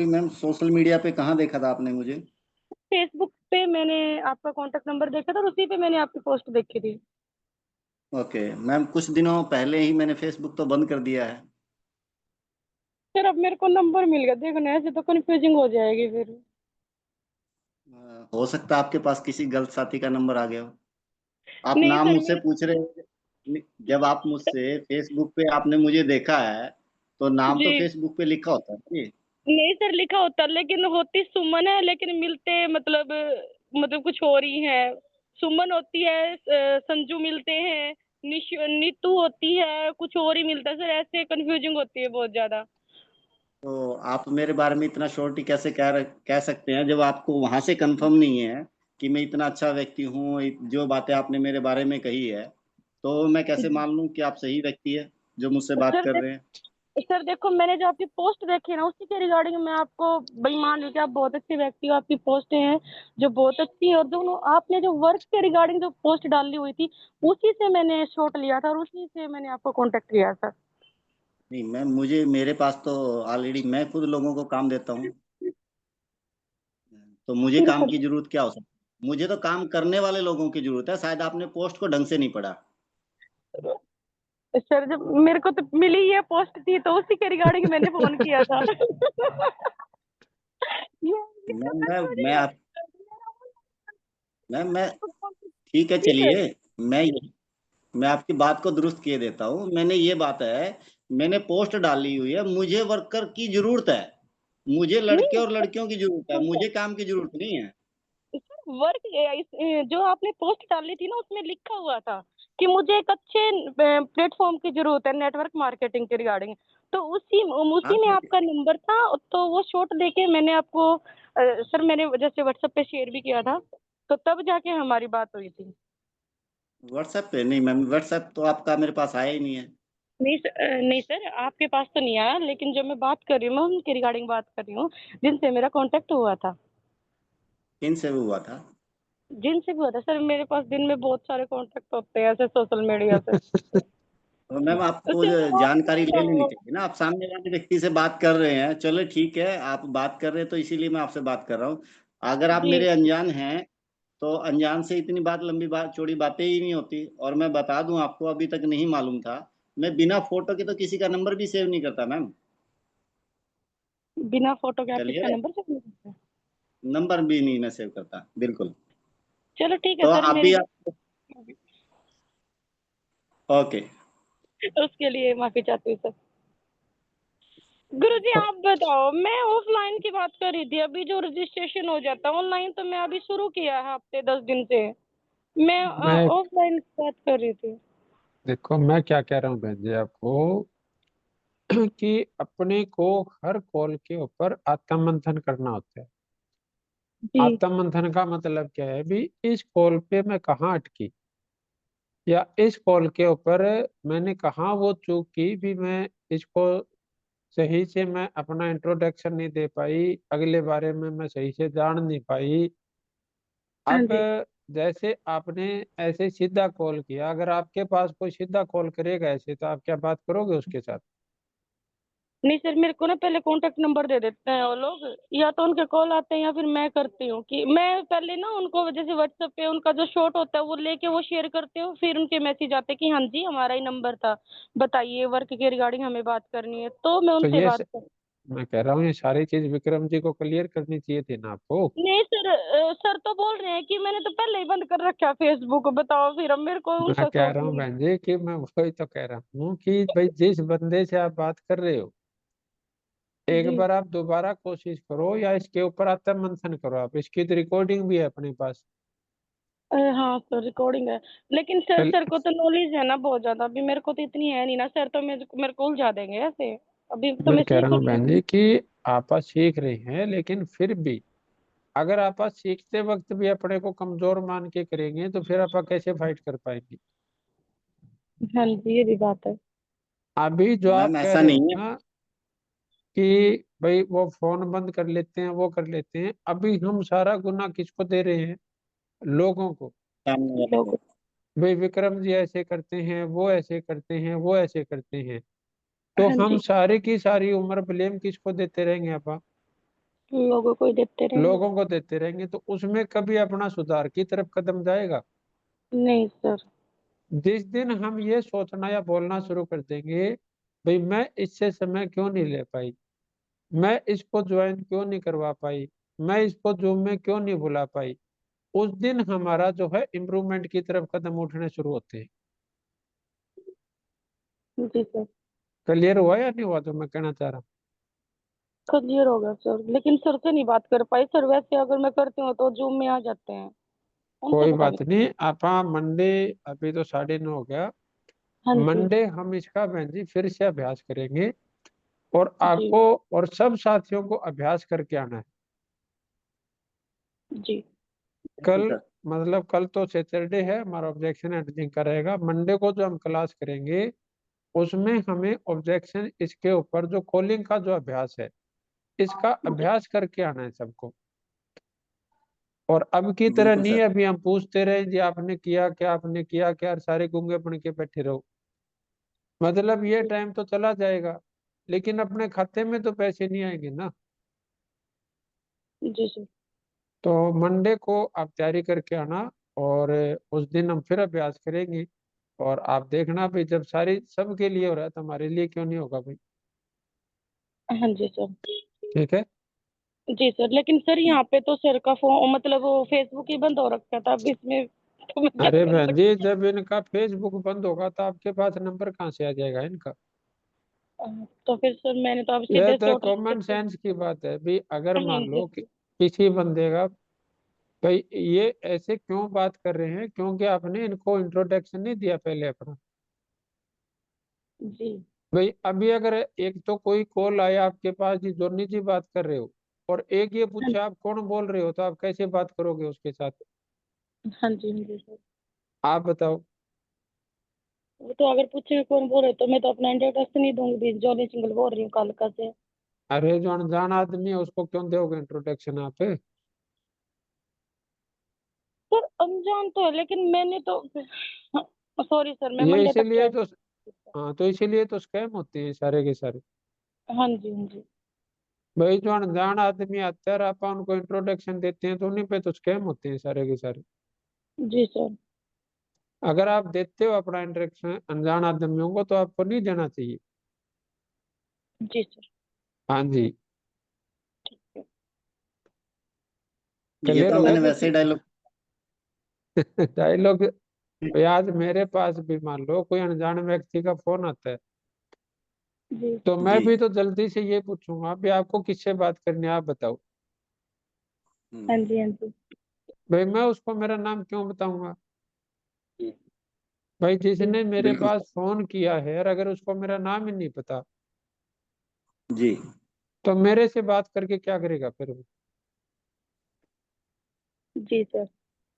हैं? सोशल मीडिया पे कहाँ देखा था आपने मुझे? फेसबुक पे मैंने आपका कॉन्टेक्ट नंबर देखा था और उसी पे मैंने आपकी पोस्ट देखी थी। ओके मैम, कुछ दिनों पहले ही मैंने फेसबुक तो बंद कर दिया है। सर अब मेरे को नंबर मिल गया, देखना ऐसे तो कंफ्यूजिंग हो जाएगी फिर। हो सकता है आपके पास किसी गलत साथी का नंबर आ गया हो। आप नहीं नाम सर मुझसे मेरे पूछ रहे हैं, जब आप मुझसे फेसबुक पे आपने मुझे देखा है तो नाम तो जी फेसबुक पे लिखा होता है जी। नहीं सर लिखा होता, लेकिन होती सुमन है, लेकिन मिलते मतलब कुछ और ही है। सुमन होती है, संजू मिलते हैं, नीतू होती है, कुछ और ही मिलता है सर, ऐसे कंफ्यूजिंग होती है बहुत ज्यादा। तो आप मेरे बारे में इतना श्योरिटी कैसे कह सकते हैं जब आपको वहां से कंफर्म नहीं है कि मैं इतना अच्छा व्यक्ति हूँ? जो बातें आपने मेरे बारे में कही है तो मैं कैसे जी। मान लूं कि आप सही व्यक्ति है जो मुझसे बात सर कर देख रहे हैं? सर देखो, मैंने जो आपकी पोस्ट देखी ना, उसी के रिगार्डिंग मैं आपको भाई मान लीजिए आप बहुत अच्छे व्यक्ति हो, आपकी पोस्टें हैं जो बहुत अच्छी है, और जो आपने जो वर्क के रिगार्डिंग जो पोस्ट डाली हुई थी, उसी से मैंने शॉट लिया था और उसी से मैंने आपको कांटेक्ट किया सर। नहीं मैम, मेरे पास तो ऑलरेडी मैं खुद लोगों को काम देता हूँ, तो मुझे फिर काम सर की जरूरत क्या हो सकती है? मुझे तो काम करने वाले लोगों की जरूरत है। शायद आपने पोस्ट को ढंग से नहीं पढ़ा। सर जब मेरे को तो मिली ये पोस्ट थी तो उसी के रिगार्डिंग मैंने फोन किया था। ये तो मैम सर मुझे मैं आप मैं ठीक है, जी सर। चलिए। मैं मैं आपकी बात को दुरुस्त किए देता हूँ। मैंने ये बात है, मैंने पोस्ट डाली हुई है, मुझे वर्कर की जरूरत है। मुझे लड़के नहीं और लड़कियों की जरूरत है, सर, मुझे काम की जरूरत नहीं है। सर वर्क जो आपने पोस्ट डाली थी ना, उसमें लिखा हुआ था कि मुझे एक अच्छे प्लेटफॉर्म की जरूरत है नेटवर्क मार्केटिंग के रिगार्डिंग। तो उसी हाँ उसी में आपका नंबर था, तो वो शॉट लेके मैंने आपको सर मैंने जैसे व्हाट्सएप पे शेयर भी किया था, तो तब जाके हमारी बात हुई थी। व्हाट्सएप पे नहीं मैम, व्हाट्सएप तो आपका मेरे पास आया ही नहीं है। नहीं सर, आपके पास तो नहीं आया, लेकिन जो मैं बात कर रही हूँ, मैं उनके रिगार्डिंग बात कर रही हूँ जिनसे मेरा कांटेक्ट हुआ था। किन से हुआ था? जिनसे भी हुआ था सर, मेरे पास दिन में बहुत सारे कांटेक्ट होते हैं ऐसे सोशल मीडिया से। तो मैम तो आपको जो चलो आप जानकारी ले लेनी बताओ। चाहिए ना। आप सामने वाले व्यक्ति से बात कर रहे हैं, चलो ठीक है, आप बात कर रहे हैं तो इसीलिए मैं आपसे बात कर रहा हूँ। अगर आप जी मेरे अनजान हैं तो अनजान से इतनी बात, लंबी बात, चौड़ी बातें ही नहीं होती। और मैं बता दूं आपको, अभी तक नहीं मालूम था, मैं बिना फोटो के तो किसी का नंबर भी सेव नहीं करता मैम। बिना फोटो के आप किसका चलिए, नंबर चेक नहीं करते? नंबर भी नहीं मैं सेव करता बिल्कुल। चलो ठीक है तो सर, आप मेरी भी आप, ओके। उसके लिए माफी चाहती हूँ सर। गुरुजी आप बताओ, मैं ऑफलाइन की बात कर रही थी, अभी जो रजिस्ट्रेशन हो जाता है ऑनलाइन तो मैं अभी शुरू किया है हफ्ते 10 दिन से। मैं मैं ऑफलाइन की बात कर रही थी। देखो, मैं क्या कह रहा हूँ बहन जी आपको कि अपने को हर कॉल के ऊपर आत्ममंथन करना होता है। जी आत्ममंथन का मतलब क्या है भी, इस कॉल पे मैं कहाँ अटकी, या इस कॉल के ऊपर मैंने कहाँ वो चूक की भी, मैं इसको सही से मैं अपना इंट्रोडक्शन नहीं दे पाई, अगले बारे में मैं सही से जान नहीं पाई। हाँ अब जी। जैसे आपने ऐसे सीधा कॉल किया, अगर आपके पास कोई सीधा कॉल करेगा ऐसे, तो आप क्या बात करोगे उसके साथ? नहीं सर, मेरे को ना पहले कॉन्टेक्ट नंबर दे देते हैं वो लोग, या तो उनके कॉल आते हैं या फिर मैं करती हूँ कि मैं पहले ना उनको जैसे व्हाट्सएप पे उनका जो शॉट होता है वो लेके वो शेयर करती हूँ, फिर उनके मैसेज आते हैं कि हाँ जी हमारा ही नंबर था, बताइए वर्क के रिगार्डिंग हमें बात करनी है, तो मैं तो उनसे बात कर। मैं कह रहा हूँ ये सारी चीज विक्रम जी को क्लियर करनी चाहिए थी ना आपको। नहीं सर, सर तो बोल रहे हैं कि मैंने तो पहले ही बंद कर रखा है फेसबुक, बताओ फिर अब मेरे को मैं उनका कह शॉट रहा हूँ नहीं। बहन जी कि मैं वही तो कह रहा हूँ कि भाई जिस बंदे से आप बात कर रहे हो, एक जी बार आप दोबारा कोशिश करो, या इसके ऊपर आत्म मंथन करो। आप इसकी तो रिकॉर्डिंग भी है अपने पास। हाँ सर रिकॉर्डिंग है, लेकिन सर कल सर को तो नॉलेज है ना बहुत ज्यादा, अभी मेरे को तो इतनी है नहीं ना सर, तो मेरे को उलझा देंगे ऐसे, अभी तो मैं मैं कह सीख रहा हूँ रही बहन हूँ। जी कि आप सीख रहे हैं, लेकिन फिर भी अगर आप सीखते वक्त भी अपने को कमजोर मान के करेंगे, तो फिर आप कैसे फाइट कर पाएंगे? हाँ जी ये भी बात है। अभी जो आप मैम कह ऐसा रहे हो नहीं है। ना कि भाई वो फोन बंद कर लेते हैं, वो कर लेते हैं, अभी हम सारा गुना किसको दे रहे हैं? लोगों को। सामने वाले लोग। को। भाई विक्रम जी ऐसे करते हैं, वो ऐसे करते हैं, वो ऐसे करते हैं, तो हाँ हम जी, सारी की सारी उम्र ब्लेम किसको देते रहेंगे आप? लोगों को ही देते रहेंगे। लोगों को देते रहेंगे, तो उसमें कभी अपना सुधार की तरफ कदम जाएगा? नहीं सर। जिस दिन हम ये सोचना या बोलना शुरू कर देंगे, भाई मैं इससे समय क्यों नहीं ले पाई, मैं इसको ज्वाइन क्यों नहीं करवा पाई, मैं इसको जूम में क्यों नहीं बुला पाई, उस दिन हमारा जो है इम्प्रूवमेंट की तरफ कदम उठने शुरू होते हैं। जी सर। क्लियर हुआ या नहीं हुआ जो मैं कहना चाह रहा हूँ? क्लियर होगा सर, लेकिन सर से नहीं बात कर पाई सर, वैसे अगर मैं करती हूँ तो जूम में आ जाते हैं, उनसे कोई पता बात नहीं। नहीं, आप मंडे, अभी तो 9:30 हो गया, हाँ जी। मंडे हम इसका बहन जी फिर से अभ्यास करेंगे, और जी आपको और सब साथियों को अभ्यास करके आना है। जी। थैंक यू कल सर। मतलब कल तो सैटरडे है, हमारा ऑब्जेक्शन एडिटिंग का रहेगा। मंडे को जो हम क्लास करेंगे उसमें हमें ऑब्जेक्शन इसके ऊपर जो कॉलिंग का जो अभ्यास है इसका अभ्यास करके आना है सबको। और अब की तरह बिल्कुल नहीं सर। अभी हम पूछते रहे जी आपने किया क्या, आपने किया क्या, और सारे गूंगे बन के बैठे रहो। मतलब ये टाइम तो चला जाएगा लेकिन अपने खाते में तो पैसे नहीं आएंगे ना। जी सर। तो मंडे को आप तैयारी करके आना और उस दिन हम फिर अभ्यास करेंगे। और आप देखना भाई जब सारी सबके लिए हो रहा है तो हमारे लिए क्यों नहीं होगा भाई। हाँ जी सर। ठीक है। जी सर, लेकिन सर यहाँ पे तो सर का फोन मतलब वो फेसबुक ही बंद हो रखा था, अब इसमें तो मैं क्या अरे कर बहन जी सकती जब इनका फेसबुक बंद होगा तो आपके पास नंबर कहाँ से आ जाएगा इनका। हूँ? तो फिर सर मैंने तो अब यह सीधे तो टोटल कॉमन सेंस की बात है भी। अगर हाँ मान जी लो कि किसी बंदे का भाई ये ऐसे क्यों बात कर रहे हैं क्योंकि आपने इनको इंट्रोडक्शन नहीं दिया पहले अपना। जी। भाई अभी अगर एक तो कोई कॉल आया आपके पास जी जो निजी बात कर रहे हो और एक ये हाँ पूछे आप कौन बोल रहे हो तो आप कैसे बात करोगे उसके साथ। हाँ जी हाँ जी सर। आप बताओ। वो तो अगर पूछे कौन बोल रहे तो मैं तो अपना इंट्रोडक्शन नहीं दूंगी, जॉली सिंगल बोल रही हूँ कालका से। अरे जो अनजान आदमी है उसको क्यों दोगे इंट्रोडक्शन आप। सर अनजान तो है लेकिन मैंने तो सॉरी सर, मैं ये मंडे तक इसीलिए क्या। तो, हाँ तो इसीलिए तो स्कैम होते हैं सारे के सारे। हाँ जी हाँ जी। भाई जो अनजान आदमी आता है आप उनको इंट्रोडक्शन देते हैं तो उन्हीं पे तो स्कैम होते हैं सारे के सारे। जी सर। अगर आप देते हो अपना इंट्रोडक्शन अनजान आदमियों को तो आपको नहीं देना चाहिए। जी सर। हाँ जी। ये क्लियर तो हो गया मैंने वैसे ही कि डायलॉग। डायलॉग। आज मेरे पास भी मान लो कोई अनजान व्यक्ति का फोन आता है जी तो मैं जी। भी तो जल्दी से ये पूछूंगा भी आपको किससे बात करनी है आप बताओ। हाँ हम्म। जी हाँ जी। भाई मैं उसको मेरा नाम क्यों बताऊंगा। जी। भाई जी जिसने मेरे बिल्कुल पास सर। फोन किया है और अगर उसको मेरा नाम ही नहीं पता जी। तो मेरे से बात करके क्या करेगा फिर वो। जी सर।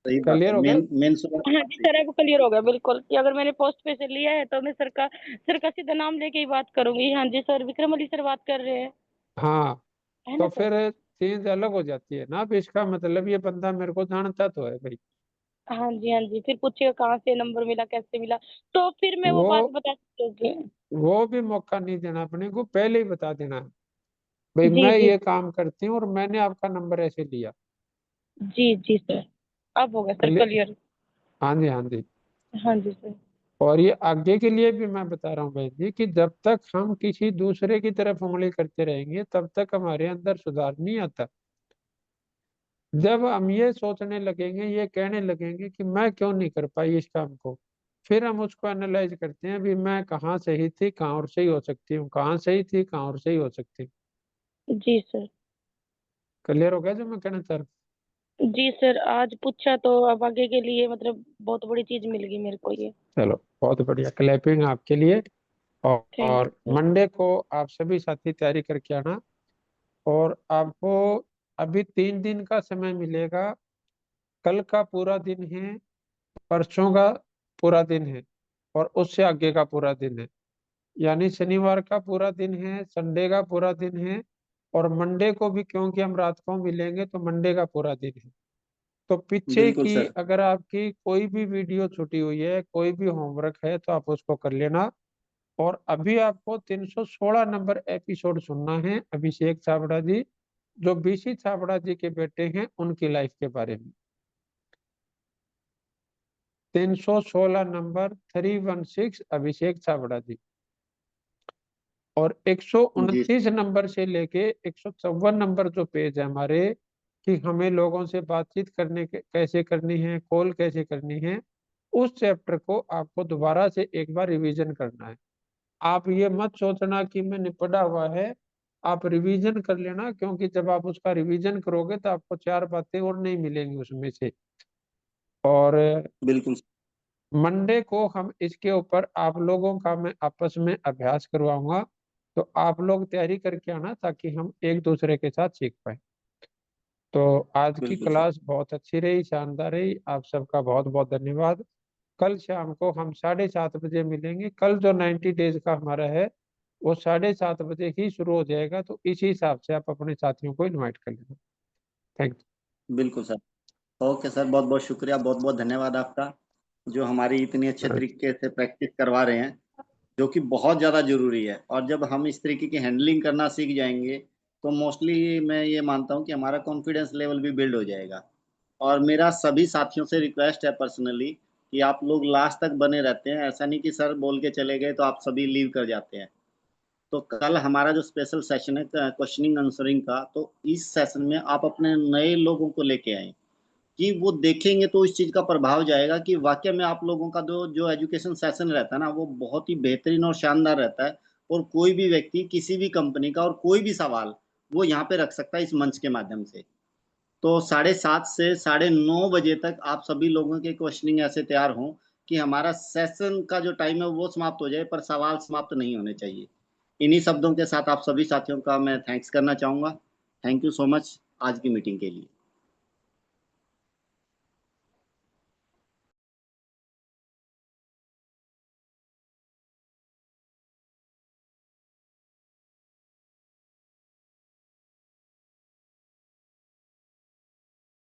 सही बात क्लियर है, हो गया। मेन मेन शुरुआत हाँ जी आपसे। सर, अब क्लियर हो गया बिल्कुल कि अगर मैंने पोस्ट पे से लिया है तो मैं सर का सीधा नाम लेके ही बात करूंगी। हाँ जी सर, विक्रम अली सर बात कर रहे हैं, हाँ है तो ना सर? फिर चीज अलग हो जाती है ना। अब इसका मतलब ये बंदा मेरे को जानता तो है भाई। हाँ जी हाँ जी, फिर पूछिएगा कहाँ से नंबर मिला, कैसे मिला, तो फिर मैं वो वो बात बता सकती हूँ वो भी मौका नहीं देना अपने को, पहले ही बता देना भाई जी मैं जी ये काम करती हूँ और मैंने आपका नंबर ऐसे लिया। जी जी सर। अब हो गया सर क्लियर। क्लियर। हाँ जी हाँ जी। हाँ जी सर। और ये आगे के लिए भी मैं बता रहा हूँ बहन जी कि जब तक हम किसी दूसरे की तरफ उंगली करते रहेंगे तब तक हमारे अंदर सुधार नहीं आता। जब हम ये सोचने लगेंगे ये कहने लगेंगे कि मैं क्यों नहीं कर पाई इस काम को फिर हम उसको एनालाइज करते हैं भी मैं कहाँ सही थी कहाँ और सही हो सकती हूँ, कहाँ सही थी कहाँ और सही हो सकती हूँ। जी सर। क्लियर हो गया जो मैं कहना चाह रहा जी सर, आज पूछा तो अब आगे के लिए मतलब बहुत बड़ी चीज मिल गई मेरे को ये। हूँ। चलो बहुत बढ़िया, क्लैपिंग आपके लिए। थैंक यू और सर। मंडे को आप सभी साथी तैयारी करके आना। और आपको अभी 3 दिन का समय मिलेगा। कल का पूरा दिन है, परसों का पूरा दिन है और उससे आगे का पूरा दिन है। यानी शनिवार का पूरा दिन है, संडे का पूरा दिन है और मंडे को भी क्योंकि हम रात को मिलेंगे तो मंडे का पूरा दिन है। तो पीछे बिल्कुल की सर। अगर आपकी कोई भी वीडियो छूटी हुई है कोई भी होमवर्क है तो आप उसको कर लेना। और अभी आपको 316 नंबर एपिसोड सुनना है अभिषेक छाबड़ा जी जो बीसी छाबड़ा जी के बेटे हैं उनकी लाइफ के बारे में। 316 नंबर 316 अभिषेक छाबड़ा जी। और जी। 129 नंबर से लेके 154 नंबर जो पेज है हमारे कि हमें लोगों से बातचीत करने के कैसे करनी है, कॉल कैसे करनी है, उस चैप्टर को आपको दोबारा से एक बार रिवीजन करना है। आप ये मत सोचना कि मैंने पढ़ा हुआ है, आप रिवीजन कर लेना क्योंकि जब आप उसका रिवीजन करोगे तो आपको 4 बातें और नहीं मिलेंगी उसमें से। और बिल्कुल। मंडे को हम इसके ऊपर आप लोगों का मैं आपस में अभ्यास करवाऊंगा। तो आप लोग तैयारी करके आना ताकि हम एक दूसरे के साथ सीख पाए। तो आज की बिल्कुल सर। क्लास बहुत अच्छी रही, शानदार रही। आप सबका बहुत बहुत धन्यवाद। कल शाम को हम 7:30 बजे मिलेंगे। कल जो 90 डेज का हमारा है वो 7:30 बजे ही शुरू हो जाएगा, तो इसी हिसाब से आप अपने साथियों को इनवाइट कर लेना। थैंक बिल्कुल सर। ओके सर, बहुत बहुत शुक्रिया, बहुत बहुत धन्यवाद आपका, जो हमारी इतनी अच्छे यू। तरीके से प्रैक्टिस करवा रहे हैं, जो कि बहुत ज़्यादा जरूरी है। और जब हम इस तरीके की हैंडलिंग करना सीख जाएंगे तो मोस्टली मैं ये मानता हूँ कि हमारा कॉन्फिडेंस लेवल भी बिल्ड हो जाएगा। और मेरा सभी साथियों से रिक्वेस्ट है पर्सनली कि आप लोग लास्ट तक बने रहते हैं, ऐसा नहीं कि सर बोल के चले गए तो आप सभी लीव कर जाते हैं। तो कल हमारा जो स्पेशल सेशन है क्वेश्चनिंग आंसरिंग का, तो इस सेशन में आप अपने नए लोगों को लेके आए कि वो देखेंगे तो इस चीज़ का प्रभाव जाएगा कि वाकई में आप लोगों का जो जो एजुकेशन सेशन रहता है ना, वो बहुत ही बेहतरीन और शानदार रहता है। और कोई भी व्यक्ति किसी भी कंपनी का और कोई भी सवाल वो यहाँ पे रख सकता है इस मंच के माध्यम से। तो 7:30 से 9:30 बजे तक आप सभी लोगों के क्वेश्चनिंग ऐसे तैयार हों कि हमारा सेशन का जो टाइम है वो समाप्त हो जाए, पर सवाल समाप्त नहीं होने चाहिए। इन्हीं शब्दों के साथ आप सभी साथियों का मैं थैंक्स करना चाहूँगा। थैंक यू सो मच आज की मीटिंग के लिए।